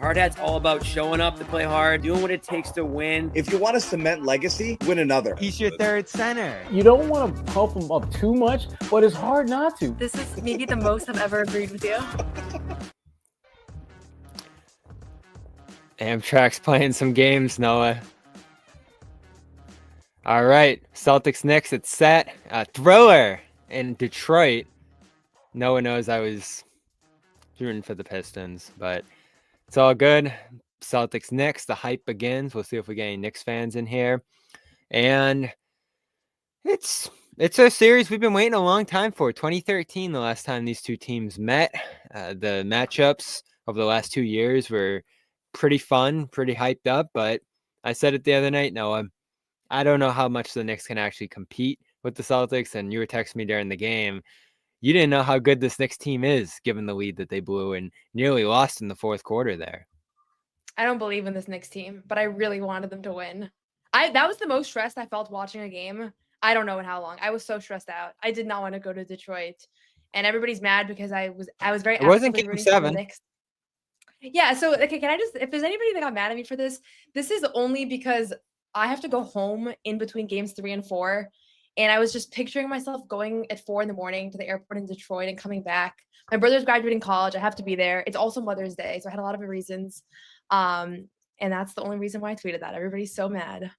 Hard Hat's all about showing up to play hard, doing what it takes to win. If you want to cement legacy, win another. He's your third center. You don't want to pump him up too much, but it's hard not to. This is maybe the most I've ever agreed with you. Amtrak's playing some games, Noah. All right, Celtics-Knicks, it's set. Thriller in Detroit. Noah knows I was rooting for the Pistons, but it's all good. Celtics-Knicks, the hype begins. We'll see if we get any Knicks fans in here. And it's a series we've been waiting a long time for. 2013, the last time these two teams met. The matchups over the last 2 years were pretty fun, pretty hyped up, but I said it the other night, Noah, I don't know how much the Knicks can actually compete with the Celtics, and you were texting me during the game. You didn't know how good this Knicks team is, given the lead that they blew and nearly lost in the fourth quarter there. I don't believe in this Knicks team, but I really wanted them to win. That was the most stressed I felt watching a game. I don't know in how long. I was so stressed out. I did not want to go to Detroit, and everybody's mad because I was very. It wasn't actively Game rooting for the 7. Knicks. Yeah. So okay, can I just, if there's anybody that got mad at me for this is only because I have to go home in between games 3 and 4. And I was just picturing myself going at 4 a.m. to the airport in Detroit and coming back. My brother's graduating college. I have to be there. It's also Mother's Day. So I had a lot of reasons. And that's the only reason why I tweeted that. Everybody's so mad.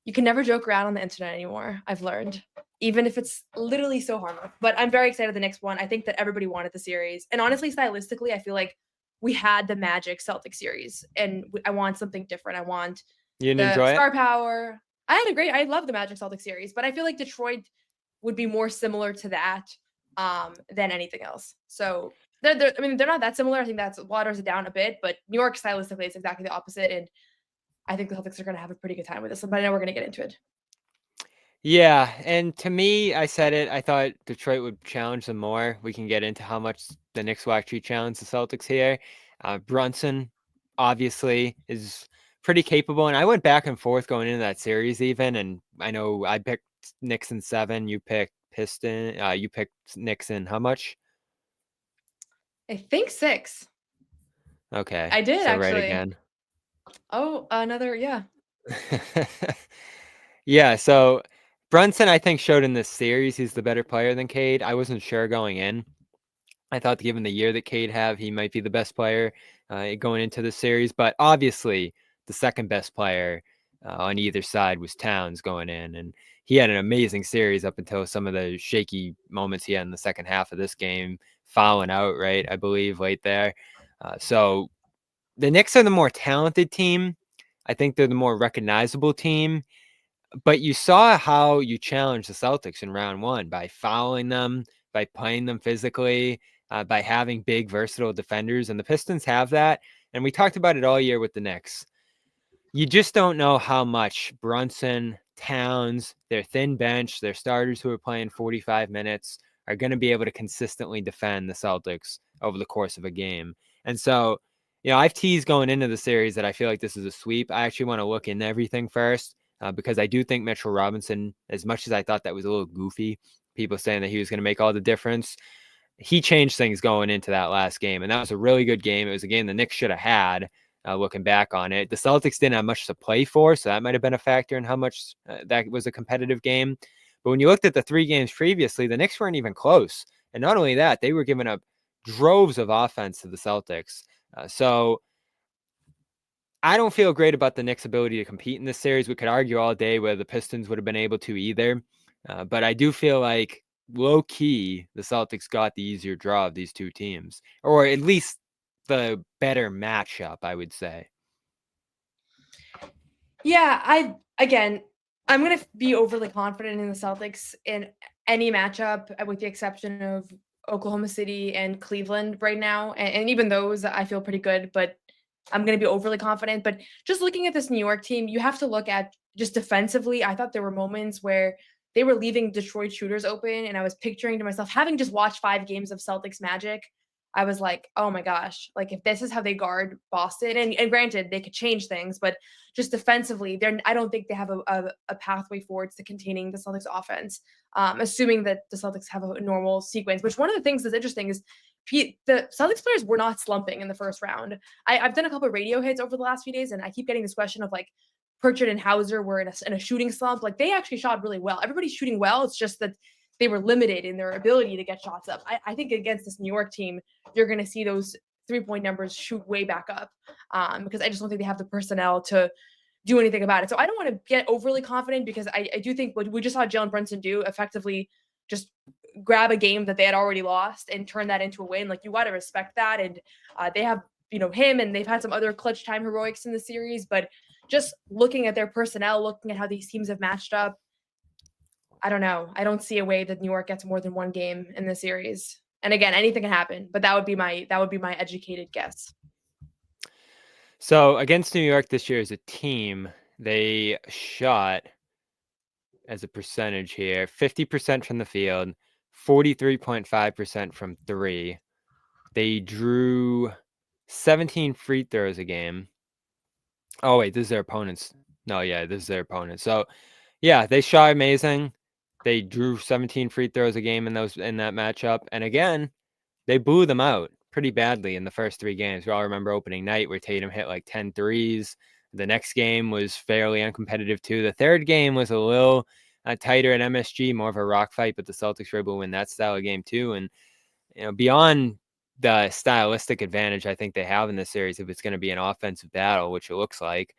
You can never joke around on the internet anymore, I've learned, even if it's literally so harmless. But I'm very excited the next one. I think that everybody wanted the series. And honestly, stylistically, I feel like we had the Magic Celtics series. And I want something different. I want You didn't enjoy star it? power. I love the Magic Celtics series, but I feel like Detroit would be more similar to that than anything else. So they're not that similar. I think that's waters it down a bit, but New York stylistically is exactly the opposite. And I think the Celtics are going to have a pretty good time with this, but I know we're going to get into it. Yeah, and to me, I said it, I thought Detroit would challenge them more. We can get into how much the Knicks will actually challenge the Celtics here. Brunson, obviously, is pretty capable, and I went back and forth going into that series even, and I know I picked Knicks in 7, you picked you picked Knicks in how much? I think 6. Okay. I did, so actually. Right again. Oh, another, yeah. Yeah, so Brunson, I think, showed in this series he's the better player than Cade. I wasn't sure going in. I thought given the year that Cade have, he might be the best player going into the series. But obviously, the second best player on either side was Towns going in. And he had an amazing series up until some of the shaky moments he had in the second half of this game, fouling out, right, I believe, late there. So the Knicks are the more talented team. I think they're the more recognizable team. But you saw how you challenged the Celtics in round 1 by fouling them, by playing them physically, by having big, versatile defenders. And the Pistons have that. And we talked about it all year with the Knicks. You just don't know how much Brunson, Towns, their thin bench, their starters who are playing 45 minutes are going to be able to consistently defend the Celtics over the course of a game. And so, I've teased going into the series that I feel like this is a sweep. I actually want to look into everything first. Because I do think Mitchell Robinson, as much as I thought that was a little goofy, people saying that he was going to make all the difference, he changed things going into that last game. And that was a really good game. It was a game the Knicks should have had, looking back on it. The Celtics didn't have much to play for, so that might have been a factor in how much that was a competitive game. But when you looked at the 3 games previously, the Knicks weren't even close. And not only that, they were giving up droves of offense to the Celtics. So I don't feel great about the Knicks' ability to compete in this series. We could argue all day whether the Pistons would have been able to either. But I do feel like, low-key, the Celtics got the easier draw of these two teams. Or at least the better matchup, I would say. Yeah, I'm going to be overly confident in the Celtics in any matchup, with the exception of Oklahoma City and Cleveland right now. And even those, I feel pretty good, but I'm going to be overly confident. But just looking at this New York team, you have to look at just defensively. I thought there were moments where they were leaving Detroit shooters open, and I was picturing to myself, having just watched 5 games of Celtics Magic, I was like, oh my gosh, like if this is how they guard Boston, and granted, they could change things, but just defensively, I don't think they have a pathway forwards to containing the Celtics offense, assuming that the Celtics have a normal sequence, which one of the things that's interesting is the Celtics players were not slumping in the first round. I've done a couple of radio hits over the last few days, and I keep getting this question of like Pritchard and Hauser were in a shooting slump. Like they actually shot really well. Everybody's shooting well. It's just that they were limited in their ability to get shots up. I think against this New York team, you're going to see those 3-point numbers shoot way back up because I just don't think they have the personnel to do anything about it. So I don't want to get overly confident because I do think what we just saw Jalen Brunson do effectively just grab a game that they had already lost and turn that into a win. Like you got to respect that. And they have, him, and they've had some other clutch time heroics in the series, but just looking at their personnel, looking at how these teams have matched up, I don't know. I don't see a way that New York gets more than one game in the series. And again, anything can happen, but that would be my educated guess. So against New York this year as a team, they shot as a percentage here, 50% from the field, 43.5% from three. They drew 17 free throws a game. Oh, wait, this is their opponents. No, yeah, this is their opponent. So, yeah, they shot amazing. They drew 17 free throws a game in that matchup. And again, they blew them out pretty badly in the first three games. We all remember opening night where Tatum hit like 10 threes. The next game was fairly uncompetitive too. The third game was a little tighter at MSG, more of a rock fight, but the Celtics were able to win that style of game too. And beyond the stylistic advantage I think they have in this series, if it's going to be an offensive battle, which it looks like,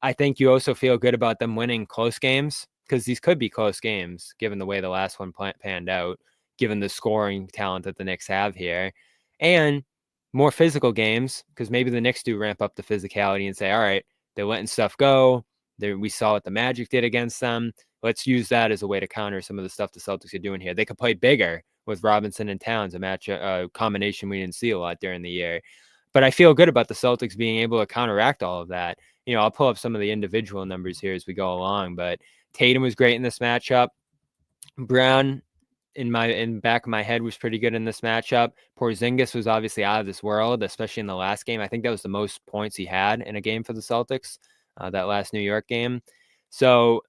I think you also feel good about them winning close games because these could be close games given the way the last one panned out, given the scoring talent that the Knicks have here, and more physical games because maybe the Knicks do ramp up the physicality and say, all right, they're letting stuff go. We saw what the Magic did against them. Let's use that as a way to counter some of the stuff the Celtics are doing here. They could play bigger with Robinson and Towns, a combination we didn't see a lot during the year. But I feel good about the Celtics being able to counteract all of that. I'll pull up some of the individual numbers here as we go along, but Tatum was great in this matchup. Brown, in back of my head, was pretty good in this matchup. Porzingis was obviously out of this world, especially in the last game. I think that was the most points he had in a game for the Celtics, that last New York game. So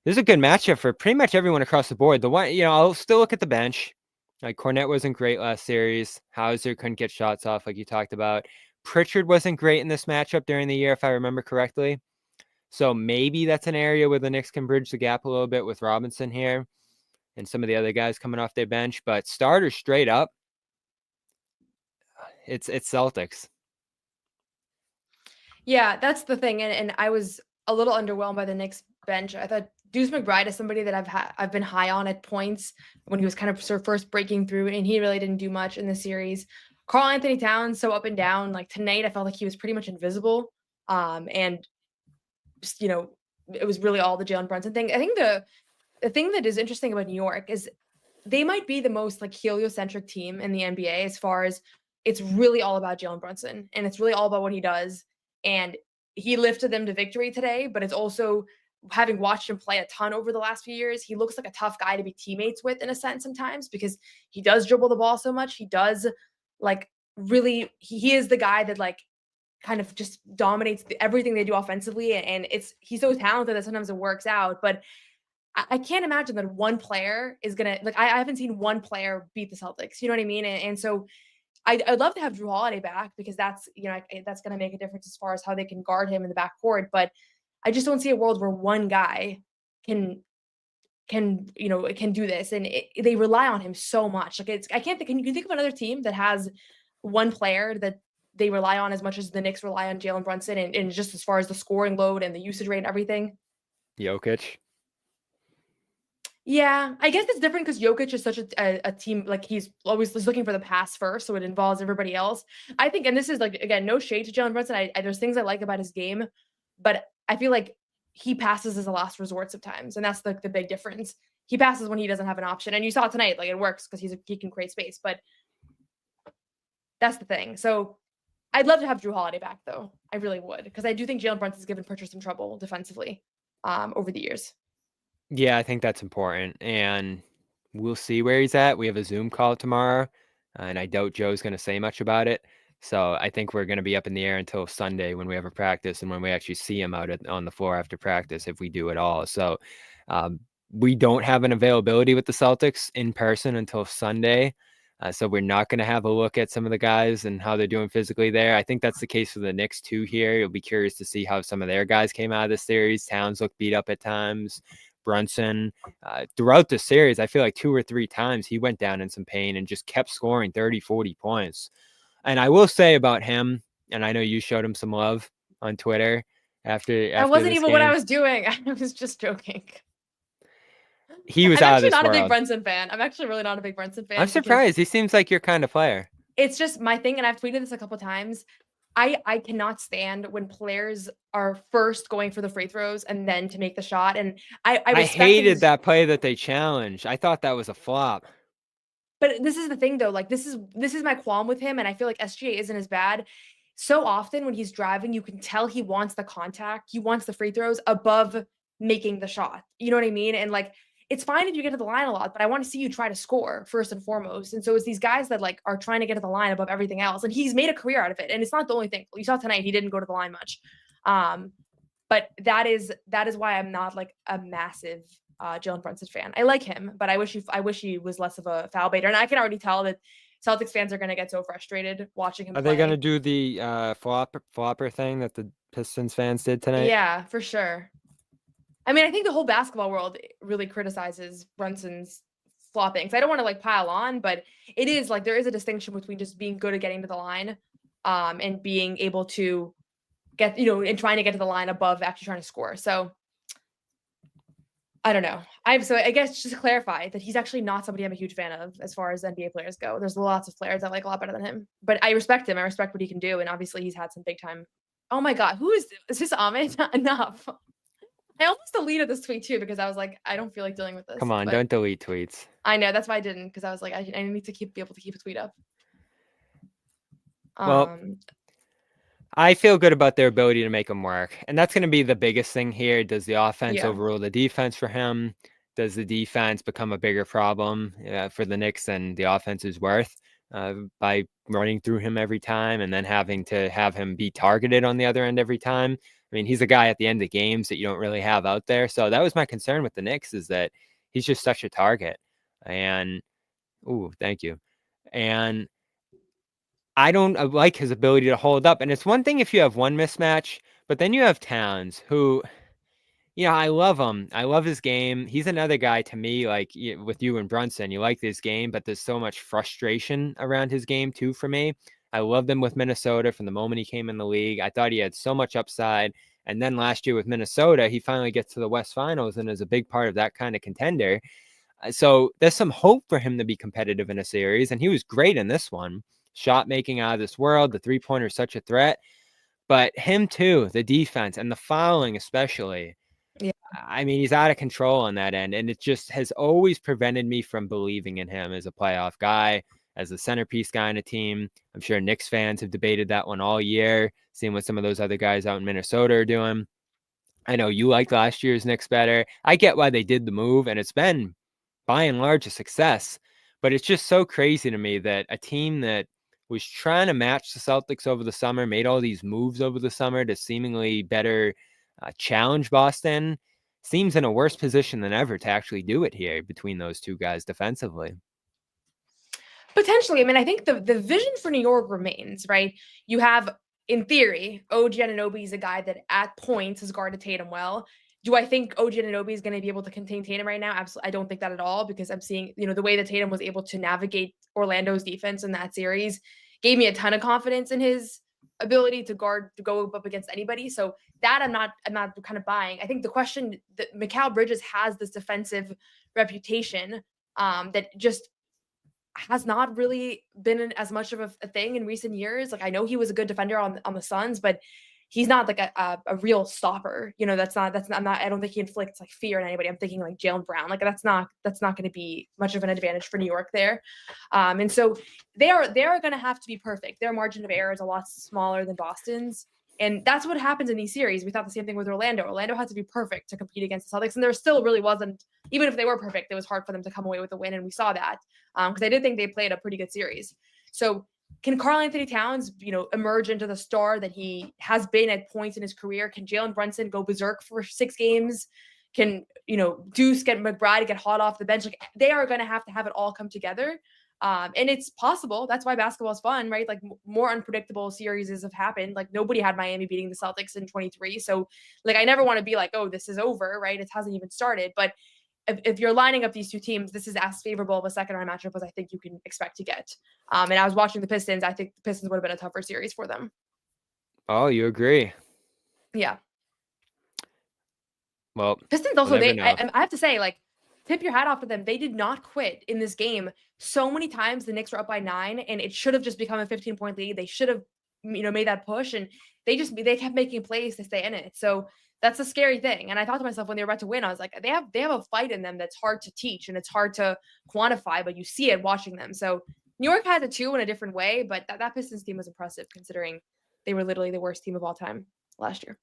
this is a good matchup for pretty much everyone across the board. The one, I'll still look at the bench. Like Cornette wasn't great last series. Hauser couldn't get shots off like you talked about. Pritchard wasn't great in this matchup during the year, if I remember correctly. So maybe that's an area where the Knicks can bridge the gap a little bit with Robinson here and some of the other guys coming off their bench. But starters straight up, it's Celtics. Yeah, that's the thing. And I was a little underwhelmed by the Knicks bench. I thought Deuce McBride is somebody that I've been high on at points when he was kind of sort of first breaking through, and he really didn't do much in the series. Karl Anthony Towns, so up and down. Like tonight, I felt like he was pretty much invisible. And just, it was really all the Jalen Brunson thing. I think the thing that is interesting about New York is they might be the most like heliocentric team in the NBA as far as it's really all about Jalen Brunson, and it's really all about what he does. And he lifted them to victory today, but it's also, having watched him play a ton over the last few years, he looks like a tough guy to be teammates with in a sense sometimes because he does dribble the ball so much. He does like really, he is the guy that like kind of just dominates everything they do offensively. And he's so talented that sometimes it works out, but I can't imagine that one player is going to, like, I haven't seen one player beat the Celtics. You know what I mean? And so I'd love to have Jrue Holiday back because that's going to make a difference as far as how they can guard him in the backcourt. But I just don't see a world where one guy can do this, and they rely on him so much. Like I can't think. Can you think of another team that has one player that they rely on as much as the Knicks rely on Jalen Brunson, and just as far as the scoring load and the usage rate and everything? Jokic. Yeah, I guess it's different because Jokic is such a team, like he's always looking for the pass first, so it involves everybody else. I think, and this is like, again, no shade to Jalen Brunson. There's things I like about his game, but I feel like he passes as a last resort sometimes, and that's like the big difference. He passes when he doesn't have an option, and you saw tonight, like it works because he can create space, but that's the thing. So I'd love to have Jrue Holiday back, though. I really would, because I do think Jalen Brunson's given Pritchard some trouble defensively over the years. Yeah, I think that's important, and we'll see where he's at. We have a Zoom call tomorrow, and I doubt Joe's going to say much about it. So I think we're going to be up in the air until Sunday when we have a practice and when we actually see him out on the floor after practice, if we do at all. So we don't have an availability with the Celtics in person until Sunday. So we're not going to have a look at some of the guys and how they're doing physically there. I think that's the case for the Knicks too here. You'll be curious to see how some of their guys came out of the series. Towns looked beat up at times. Brunson, throughout the series, I feel like 2 or 3 times he went down in some pain and just kept scoring 30, 40 points. And I will say about him, and I know you showed him some love on Twitter after That wasn't this even game. what I was doing. I was just joking. He was I'm out of actually this not a big world. Brunson fan. I'm actually really not a big Brunson fan. I'm surprised. He seems like your kind of player. It's just my thing, and I've tweeted this a couple times. I cannot stand when players are first going for the free throws and then to make the shot. And I hated that play that they challenged. I thought that was a flop. But this is the thing, though. Like, this is my qualm with him, and I feel like SGA isn't as bad. So often when he's driving, you can tell he wants the contact, he wants the free throws above making the shot. You know what I mean? And like, it's fine if you get to the line a lot, but I want to see you try to score first and foremost. And so it's these guys that like are trying to get to the line above everything else. And he's made a career out of it. And it's not the only thing. You saw tonight, he didn't go to the line much. But that is why I'm not like a massive Jalen Brunson fan. I like him, but I wish he was less of a foul baiter. And I can already tell that Celtics fans are going to get so frustrated watching him. Are they going to do the flopper thing that the Pistons fans did tonight? Yeah, for sure. I mean, I think the whole basketball world really criticizes Brunson's flopping. So I don't want to like pile on, but it is like there is a distinction between just being good at getting to the line and being able to get, and trying to get to the line above actually trying to score. So I don't know. So I guess just to clarify that he's actually not somebody I'm a huge fan of as far as NBA players go. There's lots of players I like a lot better than him, but I respect him. I respect what he can do. And obviously he's had some big time. Oh my God. Is this Ahmed? Enough. I almost deleted this tweet too, because I was like, I don't feel like dealing with this. Come on, don't delete tweets. I know, that's why I didn't, because I was like, I need to be able to keep a tweet up. Well, I feel good about their ability to make them work. And that's going to be the biggest thing here. Does the offense overrule the defense for him? Does the defense become a bigger problem for the Knicks than the offense is worth by running through him every time and then having to have him be targeted on the other end every time? I mean, he's a guy at the end of games that you don't really have out there. So that was my concern with the Knicks, is that he's just such a target. And, thank you. And I don't like his ability to hold up. And it's one thing if you have one mismatch, but then you have Towns who, I love him. I love his game. He's another guy to me, like with you and Brunson, you like this game, but there's so much frustration around his game too for me. I loved him with Minnesota from the moment he came in the league. I thought he had so much upside. And then last year with Minnesota, he finally gets to the West Finals and is a big part of that kind of contender. So there's some hope for him to be competitive in a series. And he was great in this one. Shot making out of this world. The three-pointer is such a threat. But him too, the defense and the fouling especially. Yeah. I mean, he's out of control on that end. And it just has always prevented me from believing in him as a playoff guy, as a centerpiece guy in a team. I'm sure Knicks fans have debated that one all year, seeing what some of those other guys out in Minnesota are doing. I know you liked last year's Knicks better. I get why they did the move, and it's been, by and large, a success. But it's just so crazy to me that a team that was trying to match the Celtics over the summer, made all these moves over the summer to seemingly better challenge Boston, seems in a worse position than ever to actually do it here between those two guys defensively. Potentially. I mean, I think the vision for New York remains, right? You have, in theory, OG Anunoby is a guy that at points has guarded Tatum well. Do I think OG Anunoby is going to be able to contain Tatum right now? Absolutely. I don't think that at all, because I'm seeing, the way that Tatum was able to navigate Orlando's defense in that series gave me a ton of confidence in his ability to go up against anybody. So that I'm not kind of buying. I think the question that Mikal Bridges has this defensive reputation that just has not really been as much of a thing in recent years. Like, I know he was a good defender on the Suns, but he's not like a real stopper. I don't think he inflicts like fear on anybody. I'm thinking like Jaylen Brown. Like that's not going to be much of an advantage for New York there. And so they are going to have to be perfect. Their margin of error is a lot smaller than Boston's. And that's what happens in these series. We thought the same thing with Orlando. Orlando had to be perfect to compete against the Celtics. And there still really wasn't, even if they were perfect, it was hard for them to come away with a win. And we saw that because I did think they played a pretty good series. So can Karl-Anthony Towns, emerge into the star that he has been at points in his career? Can Jalen Brunson go berserk for 6 games? Can, Deuce get McBride get hot off the bench? Like, they are going to have it all come together. And it's possible. That's why basketball is fun, right? Like more unpredictable series have happened. Like nobody had Miami beating the Celtics in 23. So like, I never want to be like, oh, this is over, right? It hasn't even started. But if you're lining up these two teams, this is as favorable of a second round matchup as I think you can expect to get. And I was watching the Pistons. I think the Pistons would have been a tougher series for them. Oh, you agree? Yeah. Well, Pistons also, we'll never know. I have to say, like, tip your hat off to them. They did not quit in this game. So many times the Knicks were up by 9 and it should have just become a 15-point lead. They should have, made that push, and they kept making plays to stay in it. So that's a scary thing. And I thought to myself when they were about to win, I was like, they have a fight in them that's hard to teach and it's hard to quantify, but you see it watching them. So New York has it too in a different way, but that Pistons team was impressive considering they were literally the worst team of all time last year.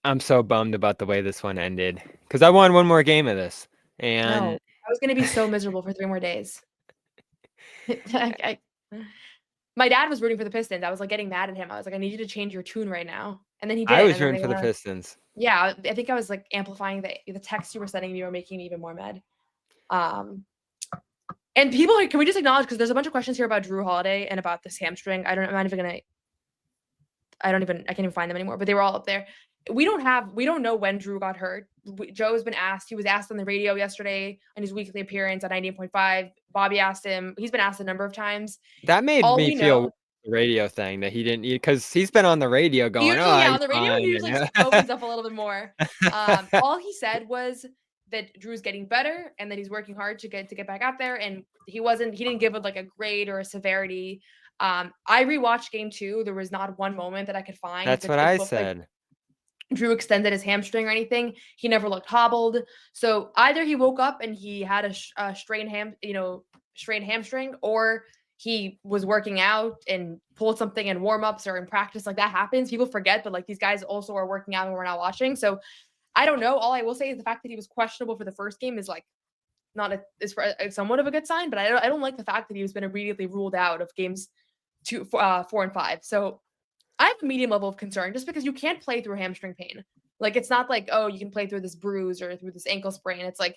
I'm so bummed about the way this one ended because I won one more game of this, and No, I was going to be so miserable for 3 more days. My dad was rooting for the Pistons. I was like getting mad at him. I was like, I need you to change your tune right now. And then he did. I was and then rooting for the Pistons. Yeah, I think I was like amplifying the text you were sending me or making me even more mad. And people, can we just acknowledge, because there's a bunch of questions here about Jrue Holiday and about this hamstring. I can't even find them anymore, but they were all up there. We don't know when Jrue got hurt. Joe has been asked. He was asked on the radio yesterday on his weekly appearance on 98.5. Bobby asked him. He's been asked a number of times. That made me feel the radio thing that he didn't, because he's been on the radio going, usually, on the radio he usually opens up a little bit more. All he said was that Drew's getting better and that he's working hard to get back out there, and he didn't give it like a grade or a severity. I rewatched game 2. There was not one moment that I could find. That's what I said. Like Jrue extended his hamstring or anything. He never looked hobbled. So either he woke up and he had a strained hamstring, or he was working out and pulled something in warm-ups or in practice. Like that happens. People forget, but like these guys also are working out and we're not watching. So I don't know. All I will say is the fact that he was questionable for the first game is like is somewhat of a good sign, but I don't like the fact that he was been immediately ruled out of games 4 and 5. So I have a medium level of concern just because you can't play through hamstring pain. Like it's not like, oh, you can play through this bruise or through this ankle sprain. It's like,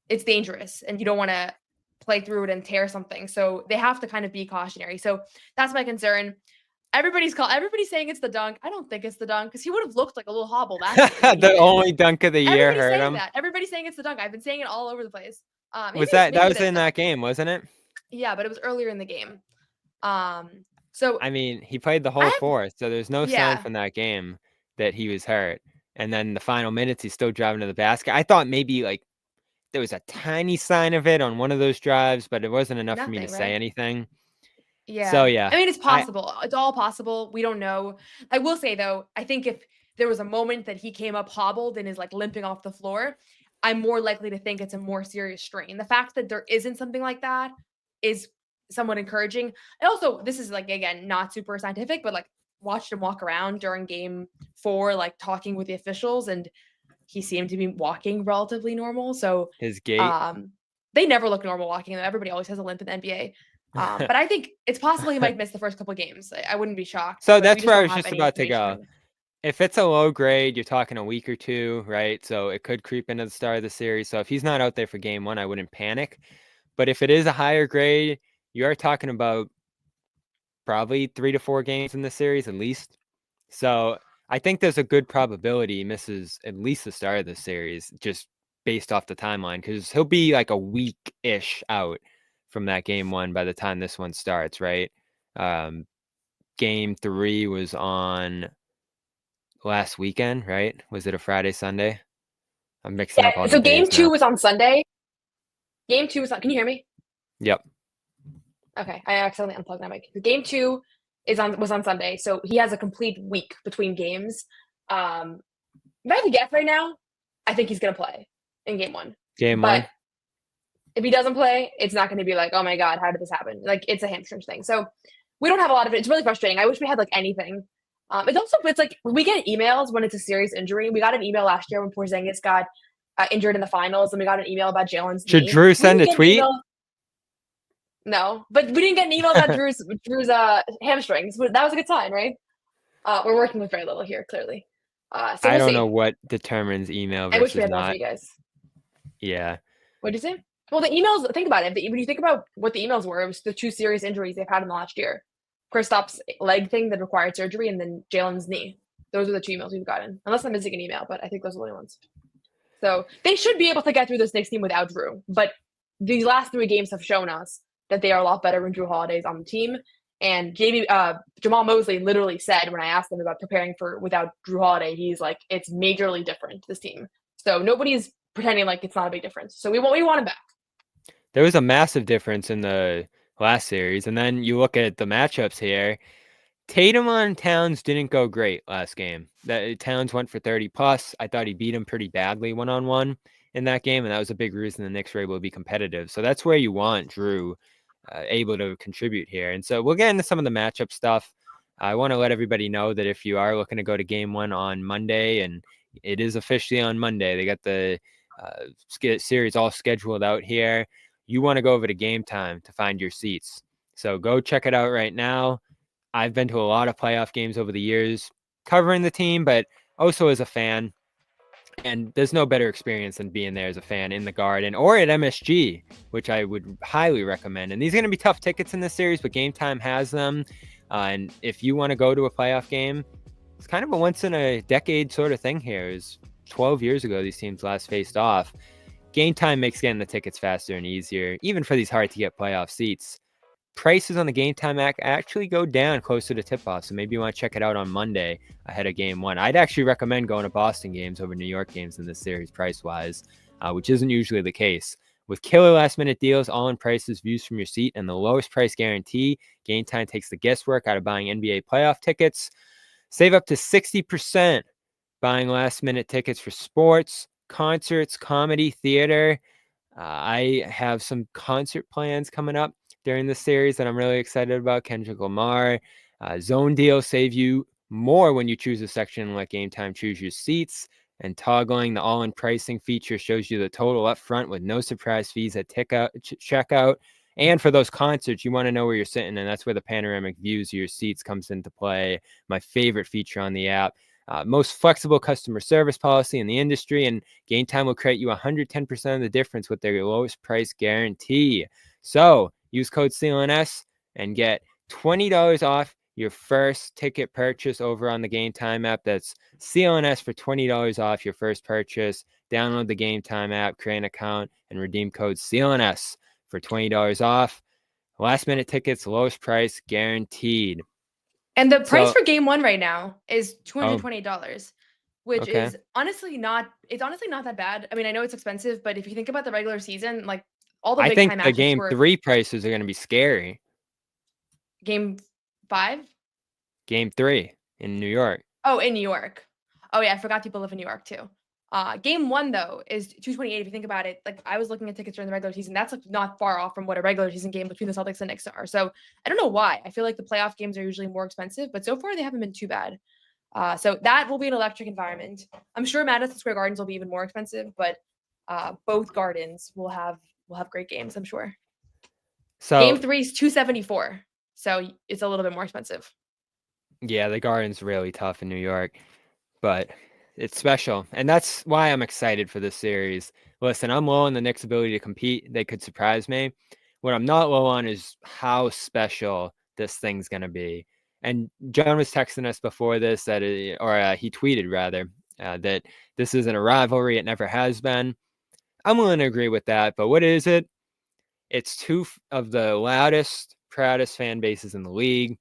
it's dangerous and you don't want to play through it and tear something. So they have to kind of be cautionary. So that's my concern. Everybody's saying it's the dunk. I don't think it's the dunk because he would have looked like a little hobbled. The only dunk of the year hurt him. Everybody's saying it's the dunk. I've been saying it all over the place. That was in that game, wasn't it? Yeah, but it was earlier in the game. So I mean, he played the whole fourth, so there's no sign from that game that he was hurt. And then the final minutes, he's still driving to the basket. I thought maybe like there was a tiny sign of it on one of those drives, but it wasn't enough for me to say anything. Yeah. So yeah. I mean, it's possible. It's all possible. We don't know. I will say though, I think if there was a moment that he came up hobbled and is like limping off the floor, I'm more likely to think it's a more serious strain. The fact that there isn't something like that is somewhat encouraging. And also, this is like, again, not super scientific, but like watched him walk around during game 4, like talking with the officials, and he seemed to be walking relatively normal. So his gait, they never look normal walking. Everybody always has a limp in the NBA. But I think it's possible he might miss the first couple of games. I wouldn't be shocked. So that's where I was just about to go. If it's a low grade, you're talking a week or 2, right? So it could creep into the start of the series. So if he's not out there for game 1, I wouldn't panic. But if it is a higher grade, you are talking about probably 3 to 4 games in the series at least. So I think there's a good probability he misses at least the start of the series just based off the timeline, because he'll be like a week-ish out from that game 1 by the time this one starts, right? Game 3 was on last weekend, right? Was it a Friday, Sunday? I'm mixing up all the days. So game 2 was on Sunday. Game 2 was on. Can you hear me? Yep. Okay, I accidentally unplugged my mic. Game 2 was on Sunday, so he has a complete week between games. If I had to guess right now, I think he's gonna play in game 1. Game 1. If he doesn't play, it's not going to be like, oh my God, how did this happen? Like it's a hamstring thing. So we don't have a lot of it. It's really frustrating. I wish we had like anything. It's like we get emails when it's a serious injury. We got an email last year when Porzingis got injured in the finals, and we got an email about Jalen's knee. Should Jrue send a tweet? No, but we didn't get an email about Drew's hamstrings. That was a good sign, right? We're working with very little here, clearly. So I don't know what determines email versus I wish we had not. that for you guys. Yeah. What did you say? Well, the emails, think about it. When you think about what the emails were, it was the 2 serious injuries they've had in the last year. Kristaps' leg thing that required surgery, and then Jalen's knee. Those are the 2 emails we've gotten. Unless I'm missing an email, but I think those are the only ones. So they should be able to get through this Knicks team without Jrue. But these last 3 games have shown us that they are a lot better when Jrue Holiday's on the team. And Jamal Mosley literally said when I asked him about preparing for without Jrue Holiday, he's like, it's majorly different, this team. So nobody's pretending like it's not a big difference. So we want him back. There was a massive difference in the last series. And then you look at the matchups here. Tatum on Towns didn't go great last game. Towns went for 30 plus. I thought he beat him pretty badly one-on-one in that game, and that was a big reason the Knicks were able to be competitive. So that's where you want Jrue able to contribute here. And so we'll get into some of the matchup stuff. I want to let everybody know that if you are looking to go to game 1 on Monday, and it is officially on Monday, they got the series all scheduled out here. You want to go over to Game Time to find your seats. So go check it out right now. I've been to a lot of playoff games over the years covering the team, but also as a fan. And there's no better experience than being there as a fan in the Garden or at MSG, which I would highly recommend. And these are going to be tough tickets in this series, but Game Time has them. And if you want to go to a playoff game, it's kind of a once in a decade sort of thing here. It was 12 years ago these teams last faced off. Game Time makes getting the tickets faster and easier, even for these hard to get playoff seats. Prices on the Game Time app actually go down closer to tip-off, so maybe you want to check it out on Monday ahead of Game 1. I'd actually recommend going to Boston games over New York games in this series price-wise, which isn't usually the case. With killer last-minute deals, all-in prices, views from your seat, and the lowest price guarantee, Game Time takes the guesswork out of buying NBA playoff tickets. Save up to 60% buying last-minute tickets for sports, concerts, comedy, theater. I have some concert plans coming up during this series that I'm really excited about. Kendrick Lamar. Zone deals save you more when you choose a section like Game Time Choose Your Seats. And toggling the all-in pricing feature shows you the total up front with no surprise fees at checkout. And for those concerts, you want to know where you're sitting, and that's where the panoramic views of your seats comes into play. My favorite feature on the app. Most flexible customer service policy in the industry, and Game Time will credit you 110% of the difference with their lowest price guarantee. So use code CLNS and get $20 off your first ticket purchase over on the Game Time app. That's CLNS for $20 off your first purchase. Download the Game Time app, create an account, and redeem code CLNS for $20 off. Last minute tickets, lowest price guaranteed. And the price for Game 1 right now is $228, which Okay. is honestly not that bad. I mean, I know it's expensive, but if you think about the regular season, like all the I big think time the matches Game were 3 prices are going to be scary. Game 5? Game 3 in New York. Oh, in New York. Oh yeah, I forgot people live in New York too. Game 1 though is $228. If you think about it, like I was looking at tickets during the regular season, that's like not far off from what a regular season game between the Celtics and Knicks are. So I don't know why. I feel like the playoff games are usually more expensive, but so far they haven't been too bad. So that will be an electric environment. I'm sure Madison Square Gardens will be even more expensive, but both gardens will have great games, I'm sure. So Game 3 is $274, so it's a little bit more expensive. Yeah, the Garden's really tough in New York, but it's special. And that's why I'm excited for this series. Listen, I'm low on the Knicks' ability to compete. They could surprise me. What I'm not low on is how special this thing's going to be. And John was texting us before this he tweeted rather, that this isn't a rivalry. It never has been. I'm willing to agree with that. But what is it? It's two of the loudest, proudest fan bases in the league.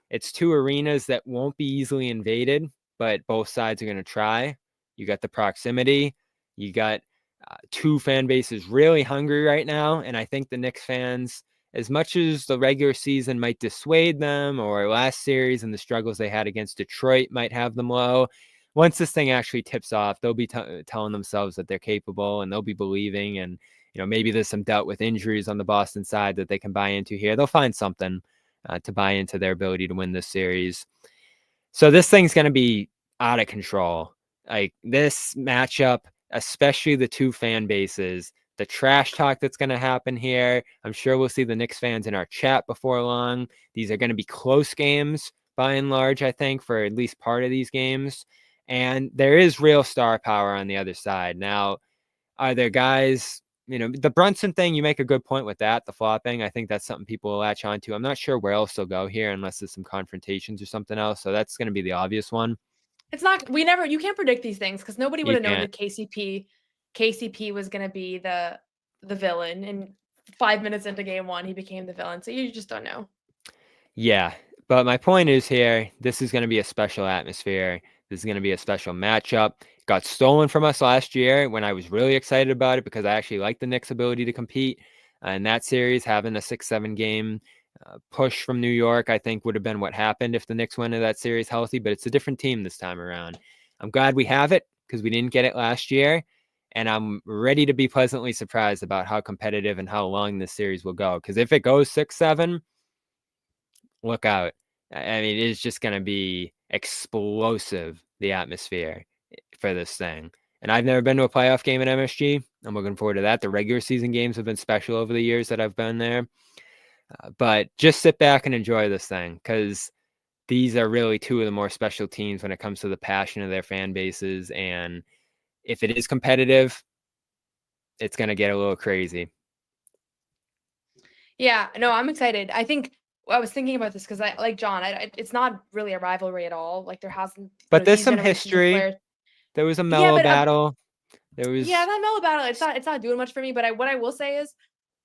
It's two arenas that won't be easily invaded, but both sides are going to try. You got the proximity. You got two fan bases really hungry right now. And I think the Knicks fans, as much as the regular season might dissuade them, or last series and the struggles they had against Detroit might have them low, once this thing actually tips off, they'll be telling themselves that they're capable, and they'll be believing. And, maybe there's some doubt with injuries on the Boston side that they can buy into here. They'll find something to buy into their ability to win this series. So this thing's going to be out of control. Like this matchup, especially the two fan bases, the trash talk that's going to happen here. I'm sure we'll see the Knicks fans in our chat before long. These are going to be close games by and large, I think, for at least part of these games. And there is real star power on the other side. Now, are there guys, the Brunson thing, you make a good point with that, the flopping. I think that's something people will latch on to. I'm not sure where else they'll go here unless there's some confrontations or something else. So that's going to be the obvious one. It's not, you can't predict these things because nobody would have known that KCP was going to be the villain. And 5 minutes into game one, he became the villain. So you just don't know. Yeah. But my point is here, this is going to be a special atmosphere. This is going to be a special matchup. It got stolen from us last year when I was really excited about it because I actually like the Knicks' ability to compete. In that series, having a 6-7 game push from New York, I think would have been what happened if the Knicks went into that series healthy, but it's a different team this time around. I'm glad we have it because we didn't get it last year, and I'm ready to be pleasantly surprised about how competitive and how long this series will go, because if it goes 6-7, look out. I mean, it's just going to be explosive, the atmosphere for this thing. And I've never been to a playoff game at MSG. I'm looking forward to that. The regular season games have been special over the years that I've been there. But just sit back and enjoy this thing because these are really two of the more special teams when it comes to the passion of their fan bases. And if it is competitive, it's going to get a little crazy. Yeah, no, I'm excited. I think I was thinking about this because I like John. It's not really a rivalry at all. Like there hasn't. But there's some history. There was a mellow battle. There was that mellow battle. It's not doing much for me. But what I will say is,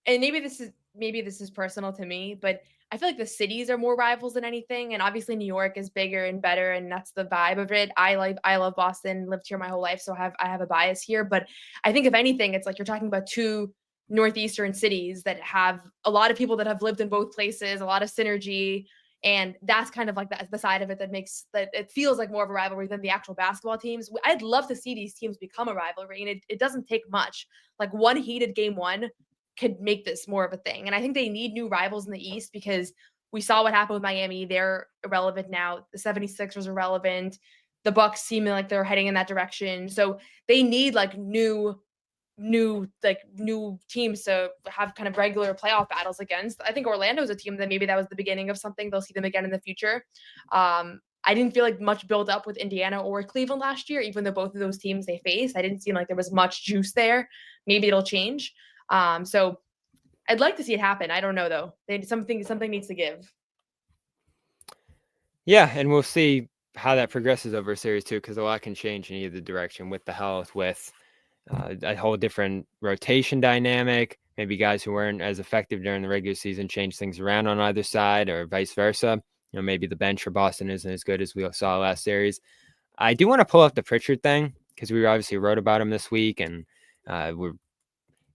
and maybe this is personal to me, but I feel like the cities are more rivals than anything. And obviously New York is bigger and better, and that's the vibe of it. I love Boston, lived here my whole life, so I have a bias here. But I think if anything, it's like you're talking about two northeastern cities that have a lot of people that have lived in both places, a lot of synergy, and that's kind of like the side of it that makes that it feels like more of a rivalry than the actual basketball teams. I'd love to see these teams become a rivalry, and it doesn't take much. Like one heated game one could make this more of a thing. And I think they need new rivals in the East because we saw what happened with Miami. They're irrelevant now. The 76ers are irrelevant. The Bucks seem like they're heading in that direction. So they need like new teams to have kind of regular playoff battles against. I think Orlando's a team that maybe that was the beginning of something. They'll see them again in the future. I didn't feel like much build up with Indiana or Cleveland last year, even though both of those teams they faced. I didn't seem like there was much juice there. Maybe it'll change. So I'd like to see it happen. I don't know though. Something needs to give. Yeah, and we'll see how that progresses over a series too, because a lot can change in either direction with the health, with a whole different rotation dynamic. Maybe guys who weren't as effective during the regular season change things around on either side, or vice versa. Maybe the bench for Boston isn't as good as we saw last series. I do want to pull up the Pritchard thing because we obviously wrote about him this week, and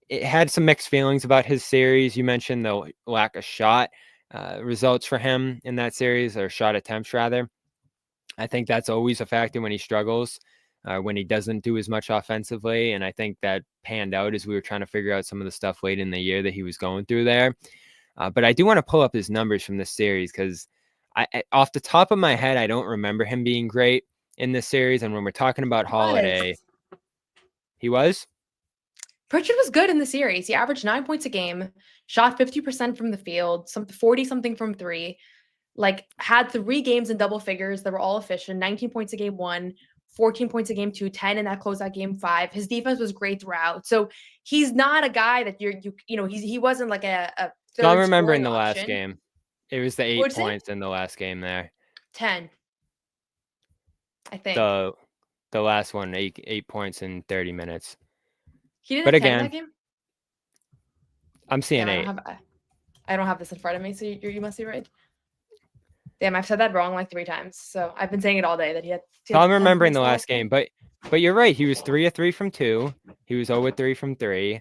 it had some mixed feelings about his series. You mentioned the lack of shot results for him in that series, or shot attempts rather. I think that's always a factor when he struggles, when he doesn't do as much offensively. And I think that panned out as we were trying to figure out some of the stuff late in the year that he was going through there. But I do want to pull up his numbers from this series because off the top of my head, I don't remember him being great in this series. And when we're talking about Holiday, he was? Pritchard was good in the series. He averaged 9 points a game, shot 50% from the field, 40-something from three, like had 3 games in double figures that were all efficient, 19 points a game 1, 14 points a game 2, 10 in that closeout game 5. His defense was great throughout. So he's not a guy that he wasn't like a third. I'm remembering the option. last game. It was the 8 points in the last game there. 10. I think. The last one, 8 points in 30 minutes. He didn't but have 10 again, in that game? I'm seeing 8. I don't have this in front of me, so you must be right. Damn, I've said that wrong like 3 times. So I've been saying it all day that he had. I'm remembering the last game, but you're right. He was 3 of 3 from 2. He was 0 of 3 from 3.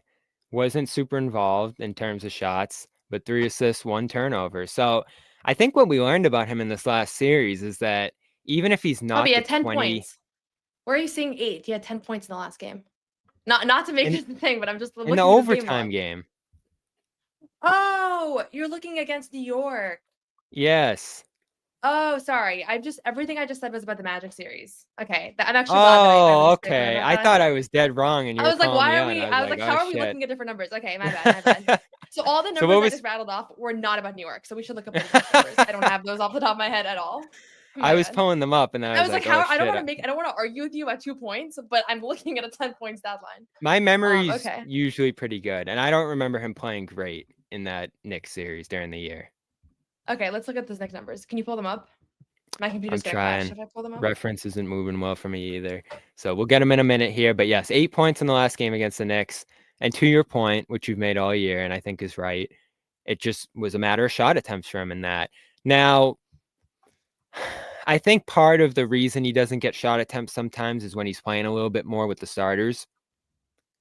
Wasn't super involved in terms of shots, but 3 assists, 1 turnover. So I think what we learned about him in this last series is that even if he's not, he had 10 points. Where are you seeing 8? He had 10 points in the last game. Not to make this the thing, but I'm just looking in the overtime game. Oh, you're looking against New York. Yes. Oh, sorry. Everything I just said was about the Magic series. Okay, I'm actually. Oh, okay. I thought I was dead wrong, and you. I was like, why are we? I was like, how are we looking at different numbers? Okay, my bad. So all the numbers I just rattled off were not about New York. So we should look up the numbers. I don't have those off the top of my head at all. I was bad. pulling them up, and I I was was like, oh, I don't shit. want to argue with you at 2 points, but I'm looking at a 10-point stat line. My memory's Okay. usually pretty good, and I don't remember him playing great in that Knicks series during the year. Okay, let's look at those Knicks numbers. Can you pull them up? My computer's I'm gonna crash trying. if I pull them up. Reference isn't moving well for me either. So we'll get him in a minute here. But yes, 8 points in the last game against the Knicks. And to your point, which you've made all year, and I think is right, it just was a matter of shot attempts for him in that. Now, I think part of the reason he doesn't get shot attempts sometimes is when he's playing a little bit more with the starters,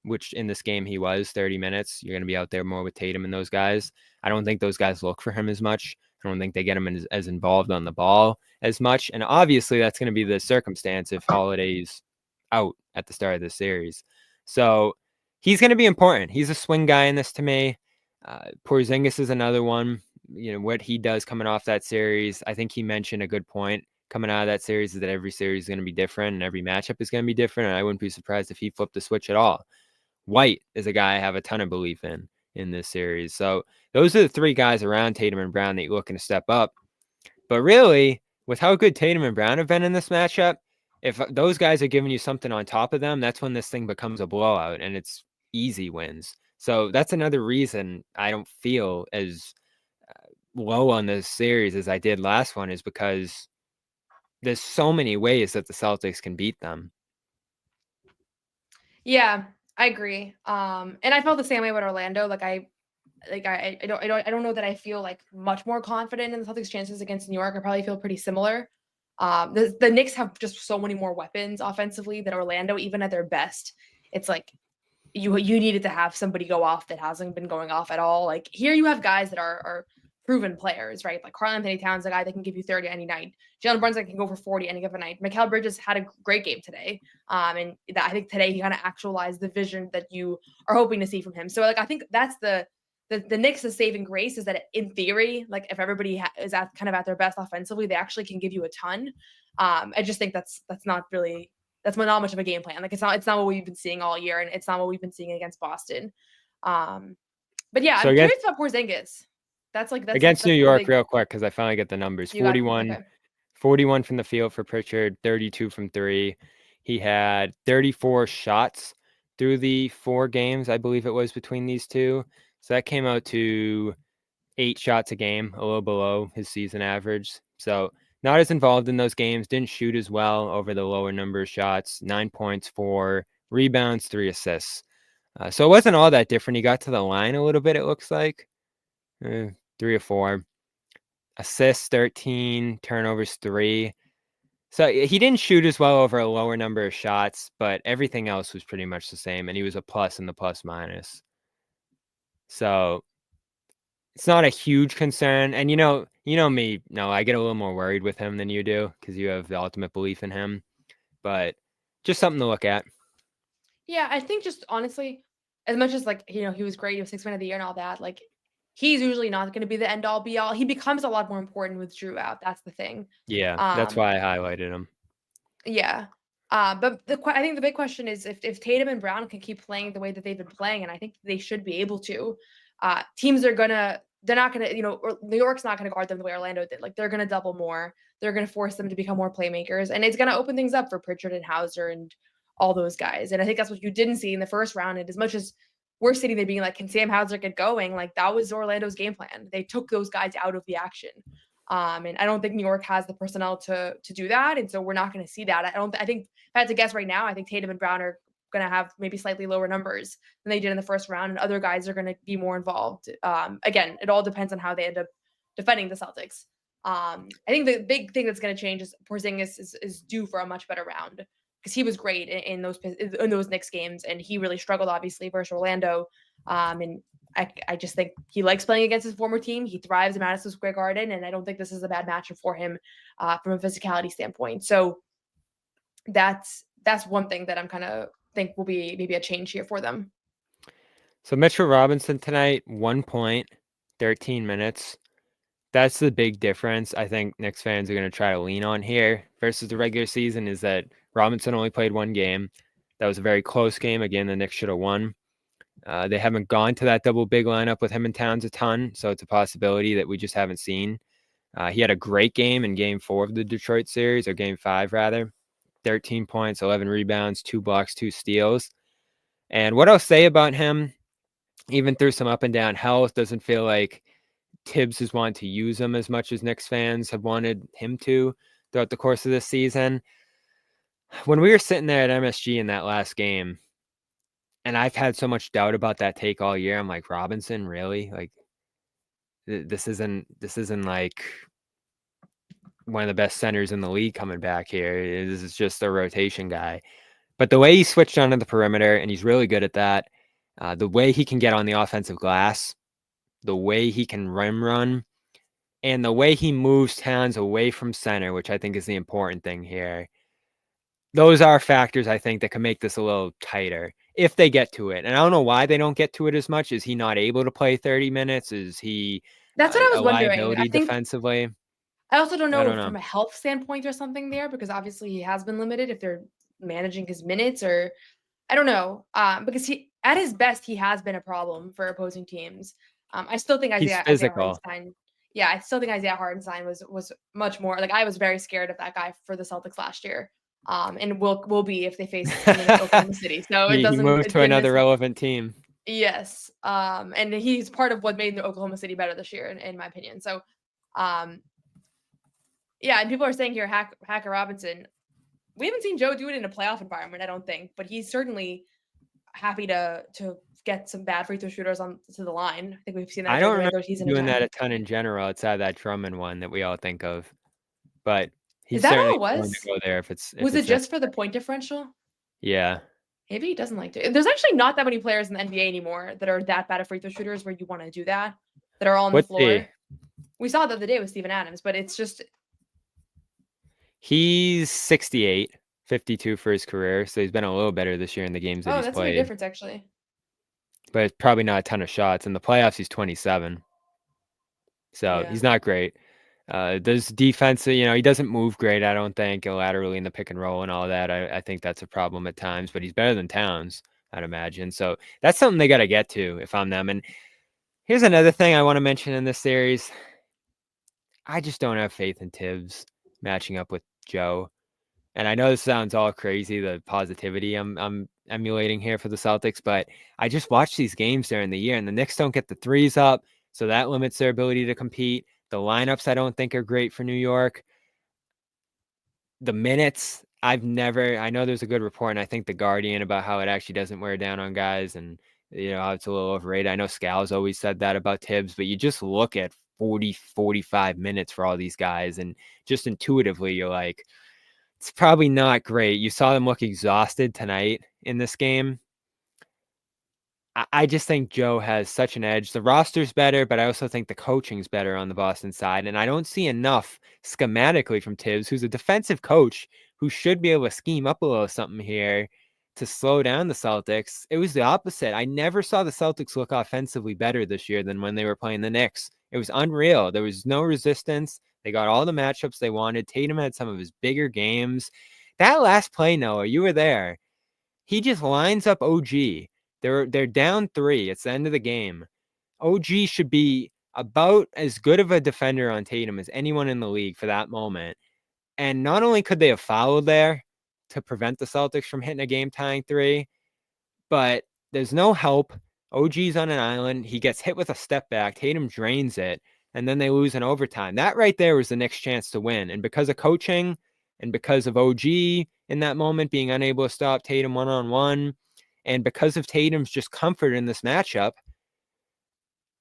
which in this game he was 30 minutes. You're going to be out there more with Tatum and those guys. I don't think those guys look for him as much. I don't think they get him as involved on the ball as much. And obviously that's going to be the circumstance if Holiday's out at the start of the series. So he's going to be important. He's a swing guy in this to me. Porzingis is another one. You know, what he does coming off that series, I think he mentioned a good point coming out of that series is that every series is going to be different and every matchup is going to be different. And I wouldn't be surprised if he flipped the switch at all. White is a guy I have a ton of belief in this series. So those are the three guys around Tatum and Brown that you're looking to step up. But really, with how good Tatum and Brown have been in this matchup, if those guys are giving you something on top of them, that's when this thing becomes a blowout and it's easy wins. So that's another reason I don't feel as low on this series as I did last one, is because there's so many ways that the Celtics can beat them. Yeah, I agree. And I felt the same way with Orlando. I don't know that I feel like much more confident in the Celtics' chances against New York. I probably feel pretty similar. The Knicks have just so many more weapons offensively than Orlando, even at their best. It's like you needed to have somebody go off that hasn't been going off at all. Like here you have guys that are proven players, right? Like Karl-Anthony Towns, a guy that can give you 30 any night. Jalen Brunson can go for 40 any given night. Mikal Bridges had a great game today. And I think today he kind of actualized the vision that you are hoping to see from him. So I think that's the Knicks' saving grace, is that in theory, like if everybody is at their best offensively, they actually can give you a ton. I just think that's not much of a game plan. Like it's not what we've been seeing all year, and it's not what we've been seeing against Boston. But yeah, So I'm curious about Porzingis. That's against New York, real quick, because I finally get the numbers. 41 from the field for Pritchard, 32 from three. He had 34 shots through the 4 games, I believe it was, between these two. So that came out to 8 shots a game, a little below his season average. So not as involved in those games, didn't shoot as well over the lower number of shots, 9 points, 4 rebounds, 3 assists. So it wasn't all that different. He got to the line a little bit, it looks like. 3 or 4. Assists, 13, turnovers, 3. So he didn't shoot as well over a lower number of shots, but everything else was pretty much the same, and he was a plus in the plus minus. So it's not a huge concern. And you know me, no, I get a little more worried with him than you do because you have the ultimate belief in him. But just something to look at. Yeah, I think just honestly, as much as he was great, he was 6th man of the year and all that, like he's usually not going to be the end all be all. He becomes a lot more important with Jrue out. That's the thing. Yeah, that's why I highlighted him. Yeah. But I think the big question is if Tatum and Brown can keep playing the way that they've been playing, and I think they should be able to, teams they're not gonna, New York's not gonna guard them the way Orlando did. Like they're gonna double more. They're gonna force them to become more playmakers, and it's gonna open things up for Pritchard and Hauser and all those guys. And I think that's what you didn't see in the first round. And as much as we're sitting there being like, can Sam Hauser get going? Like that was Orlando's game plan. They took those guys out of the action. And I don't think New York has the personnel to do that. And so we're not going to see that. I think if I had to guess right now, I think Tatum and Brown are going to have maybe slightly lower numbers than they did in the first round. And other guys are going to be more involved. Again, it all depends on how they end up defending the Celtics. I think the big thing that's going to change is Porzingis is due for a much better round, because he was great in those Knicks games, and he really struggled obviously versus Orlando. And I just think he likes playing against his former team. He thrives in Madison Square Garden, and I don't think this is a bad matchup for him from a physicality standpoint. So that's one thing that I'm kind of think will be maybe a change here for them. So Mitchell Robinson tonight, 1 point, 13 minutes. That's the big difference I think Knicks fans are going to try to lean on here versus the regular season, is that Robinson only played 1 game. That was a very close game. Again, the Knicks should have won. They haven't gone to that double big lineup with him and Towns a ton, so it's a possibility that we just haven't seen He had a great game in game 4 of the Detroit series, or game 5 rather. 13 points, 11 rebounds, 2 blocks, 2 steals. And what I'll say about him, even through some up and down health, doesn't feel like Tibbs has wanted to use him as much as Knicks fans have wanted him to throughout the course of this season. When we were sitting there at MSG in that last game, and I've had so much doubt about that take all year, I'm like, Robinson, really? Like, this isn't like one of the best centers in the league coming back here. This is just a rotation guy. But the way he switched onto the perimeter, and he's really good at that, the way he can get on the offensive glass, the way he can rim run, and the way he moves Towns away from center, which I think is the important thing here. Those are factors, I think, that can make this a little tighter if they get to it. And I don't know why they don't get to it as much. Is he not able to play 30 minutes? Is he That's what I was a wondering. liability I think defensively? I also don't I know don't know. from a health standpoint or something there, because obviously he has been limited if they're managing his minutes, or I don't know. Because he, at his best, he has been a problem for opposing teams. I still think He's Isaiah physical. Hartenstein. Yeah, I still think Isaiah Hartenstein was much more like, I was very scared of that guy for the Celtics last year. And will be if they face him in Oklahoma City. So he moved to another relevant team. Yes. And he's part of what made Oklahoma City better this year, in my opinion. So, yeah, and people are saying here, Hacker Robinson. We haven't seen Joe do it in a playoff environment, I don't think, but he's certainly happy to get some bad free throw shooters on to the line. I think we've seen that. I don't remember doing that a ton in general outside that Drummond one that we all think of, but he's certainly going to go there if it's. Was it just for the point differential? Yeah. Maybe he doesn't like to. There's actually not that many players in the NBA anymore that are that bad at free throw shooters where you want to do that are all on the floor. We saw the other day with Steven Adams, but it's just. He's 68, 52 for his career, so he's been a little better this year in the games that he's played. Oh, that's a big difference, actually. But it's probably not a ton of shots. In the playoffs, he's 27. So he's not great. There's defense, he doesn't move great, I don't think, laterally in the pick and roll and all that. I think that's a problem at times, but he's better than Towns, I'd imagine. So that's something they got to get to if I'm them. And here's another thing I want to mention in this series. I just don't have faith in Tibbs matching up with Joe. And I know this sounds all crazy, the positivity I'm emulating here for the Celtics, but I just watch these games during the year, and the Knicks don't get the threes up, so that limits their ability to compete. The lineups I don't think are great for New York. The minutes, I know there's a good report, and I think The Guardian, about how it actually doesn't wear down on guys, and how it's a little overrated. I know Scal's always said that about Tibbs, but you just look at 40, 45 minutes for all these guys, and just intuitively you're like, it's probably not great. You saw them look exhausted tonight in this game. I just think Joe has such an edge. The roster's better, but I also think the coaching's better on the Boston side. And I don't see enough schematically from Tibbs, who's a defensive coach who should be able to scheme up a little something here to slow down the Celtics. It was the opposite. I never saw the Celtics look offensively better this year than when they were playing the Knicks. It was unreal. There was no resistance. They got all the matchups they wanted. Tatum had some of his bigger games. That last play, Noah, you were there. He just lines up OG. They're down 3. It's the end of the game. OG should be about as good of a defender on Tatum as anyone in the league for that moment. And not only could they have fouled there to prevent the Celtics from hitting a game-tying 3, but there's no help. OG's on an island. He gets hit with a step back. Tatum drains it, and then they lose in overtime. That right there was the Knicks' chance to win. And because of coaching and because of OG in that moment being unable to stop Tatum one-on-one, and because of Tatum's just comfort in this matchup,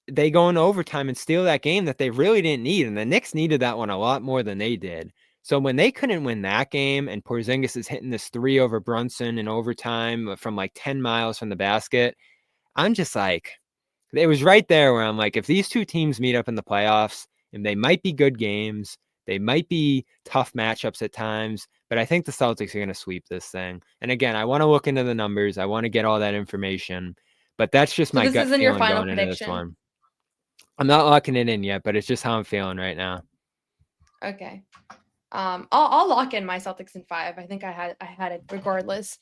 they go into overtime and steal that game that they really didn't need. And the Knicks needed that one a lot more than they did. So when they couldn't win that game, and Porzingis is hitting this 3 over Brunson in overtime from like 10 miles from the basket, I'm just like, it was right there where I'm like, if these two teams meet up in the playoffs, and they might be good games, they might be tough matchups at times, but I think the Celtics are going to sweep this thing. And again, I want to look into the numbers. I want to get all that information, but that's just my gut feeling going into this one. I'm not locking it in yet, but it's just how I'm feeling right now. Okay. I'll lock in my Celtics in 5. I think I had it regardless.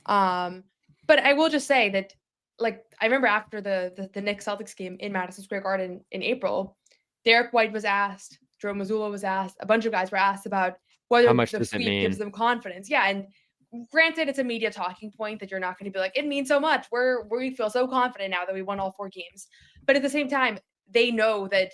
But I will just say that, like, I remember after the Knicks Celtics game in Madison Square Garden in April, Derek White was asked, Joe Mazzulla was asked, a bunch of guys were asked about whether How much the does it sweep gives mean? them confidence. Yeah, and granted, it's a media talking point that you're not going to be like, it means so much. We feel so confident now that we won all 4 games. But at the same time, they know that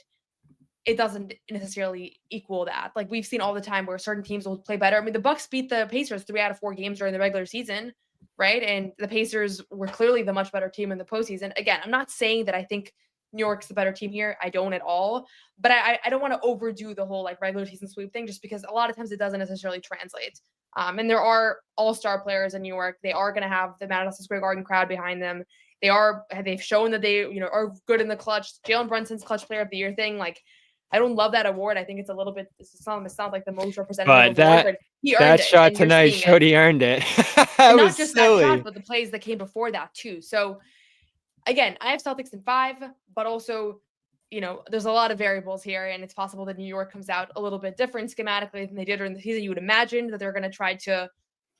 it doesn't necessarily equal that. Like we've seen all the time where certain teams will play better. I mean, the Bucks beat the Pacers 3 out of 4 games during the regular season, right? And the Pacers were clearly the much better team in the postseason. Again, I'm not saying that I think New York's the better team here. I don't at all. But I don't want to overdo the whole like regular season sweep thing just because a lot of times it doesn't necessarily translate. And there are all-star players in New York. They are going to have the Madison Square Garden crowd behind them. They've shown that they, are good in the clutch. Jalen Brunson's clutch player of the year thing. Like, I don't love that award. I think it's a little bit, it sounds like the most representative award, but he earned That it. shot and you're tonight seeing showed it. he earned it. And That not was just silly. that shot, but the plays that came before that too. So again, I have Celtics in 5, but also, there's a lot of variables here, and it's possible that New York comes out a little bit different schematically than they did during the season. You would imagine that they're going to try to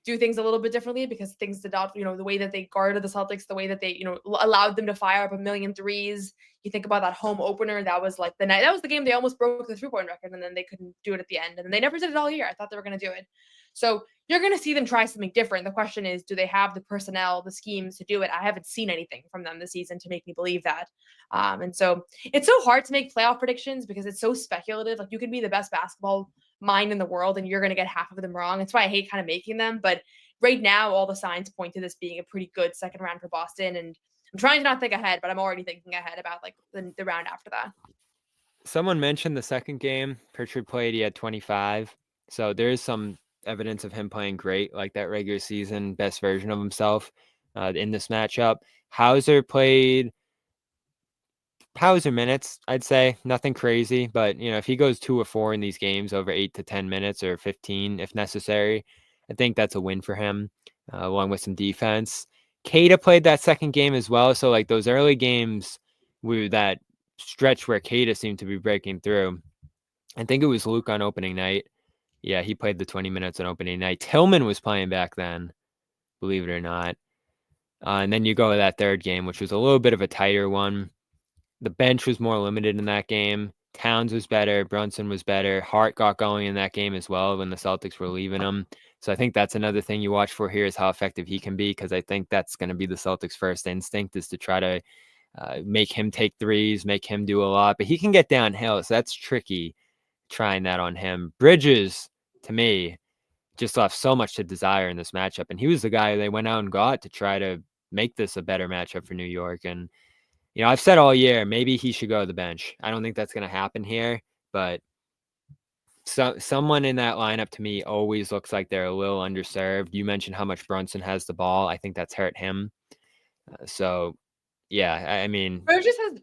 do things a little bit differently because things did not, the way that they guarded the Celtics, the way that they, allowed them to fire up a million threes. You think about that home opener, that was like that was the game they almost broke the 3-point record, and then they couldn't do it at the end. And they never did it all year. I thought they were going to do it. So you're going to see them try something different. The question is, do they have the personnel, the schemes to do it? I haven't seen anything from them this season to make me believe that. And so it's so hard to make playoff predictions because it's so speculative. Like you can be the best basketball mind in the world and you're going to get half of them wrong. That's why I hate kind of making them. But right now, all the signs point to this being a pretty good second round for Boston. And I'm trying to not think ahead, but I'm already thinking ahead about like the round after that. Someone mentioned the second game Pritchard played, he had 25. So there's some evidence of him playing great, like that regular season best version of himself in this matchup. Hauser minutes, I'd say. Nothing crazy, but if he goes 2 or 4 in these games over 8 to 10 minutes or 15 if necessary, I think that's a win for him, along with some defense. Keita played that second game as well, so like those early games were that stretch where Keita seemed to be breaking through. I think it was Luke on opening night. Yeah, he played the 20 minutes on opening night. Tillman was playing back then, believe it or not. And then you go to that third game, which was a little bit of a tighter one. The bench was more limited in that game. Towns was better. Brunson was better. Hart got going in that game as well when the Celtics were leaving him. So I think that's another thing you watch for here is how effective he can be, because I think that's going to be the Celtics' first instinct is to try to make him take threes, make him do a lot. But he can get downhill, so that's tricky trying that on him. Bridges, to me, just left so much to desire in this matchup. And he was the guy they went out and got to try to make this a better matchup for New York. And I've said all year, maybe he should go to the bench. I don't think that's going to happen here, but someone in that lineup to me always looks like they're a little underserved. You mentioned how much Brunson has the ball. I think that's hurt him. So, yeah, I mean,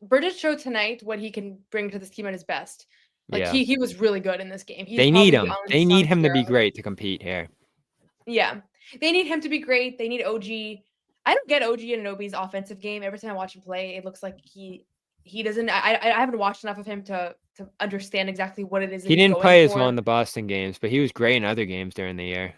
Bridges showed tonight what he can bring to this team at his best. Like yeah. he was really good in this game. They need him. They need him to be great to compete here. Yeah, they need him to be great. They need OG. I don't get OG Anunoby's offensive game. Every time I watch him play, it looks like he doesn't. I haven't watched enough of him to understand exactly what it is. He didn't play as well in the Boston games, but he was great in other games during the year.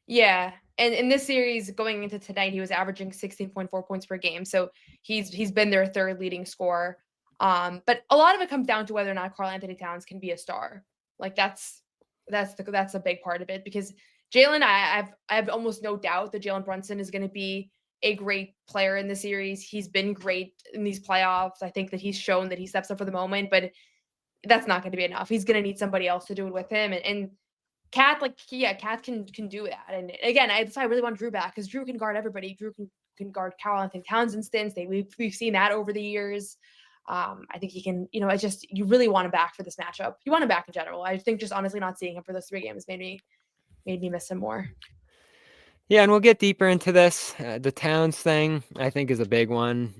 Yeah, and in this series going into tonight, he was averaging 16.4 points per game. So he's been their third leading scorer. But a lot of it comes down to whether or not Karl-Anthony Towns can be a star. Like that's a big part of it, because Jalen, I have almost no doubt that Jalen Brunson is going to be a great player in the series. He's been great in these playoffs. I think that he's shown that he steps up for the moment, but that's not going to be enough. He's going to need somebody else to do it with him. And Cat, Cat can do that. And again, I really want Jrue back because Jrue can guard everybody. Jrue can guard Karl-Anthony Towns instance. We've seen that over the years. I think he can, you really want him back for this matchup. You want him back in general. I think just honestly not seeing him for those 3 games made me miss him more. Yeah, and we'll get deeper into this. The Towns thing, I think, is a big one.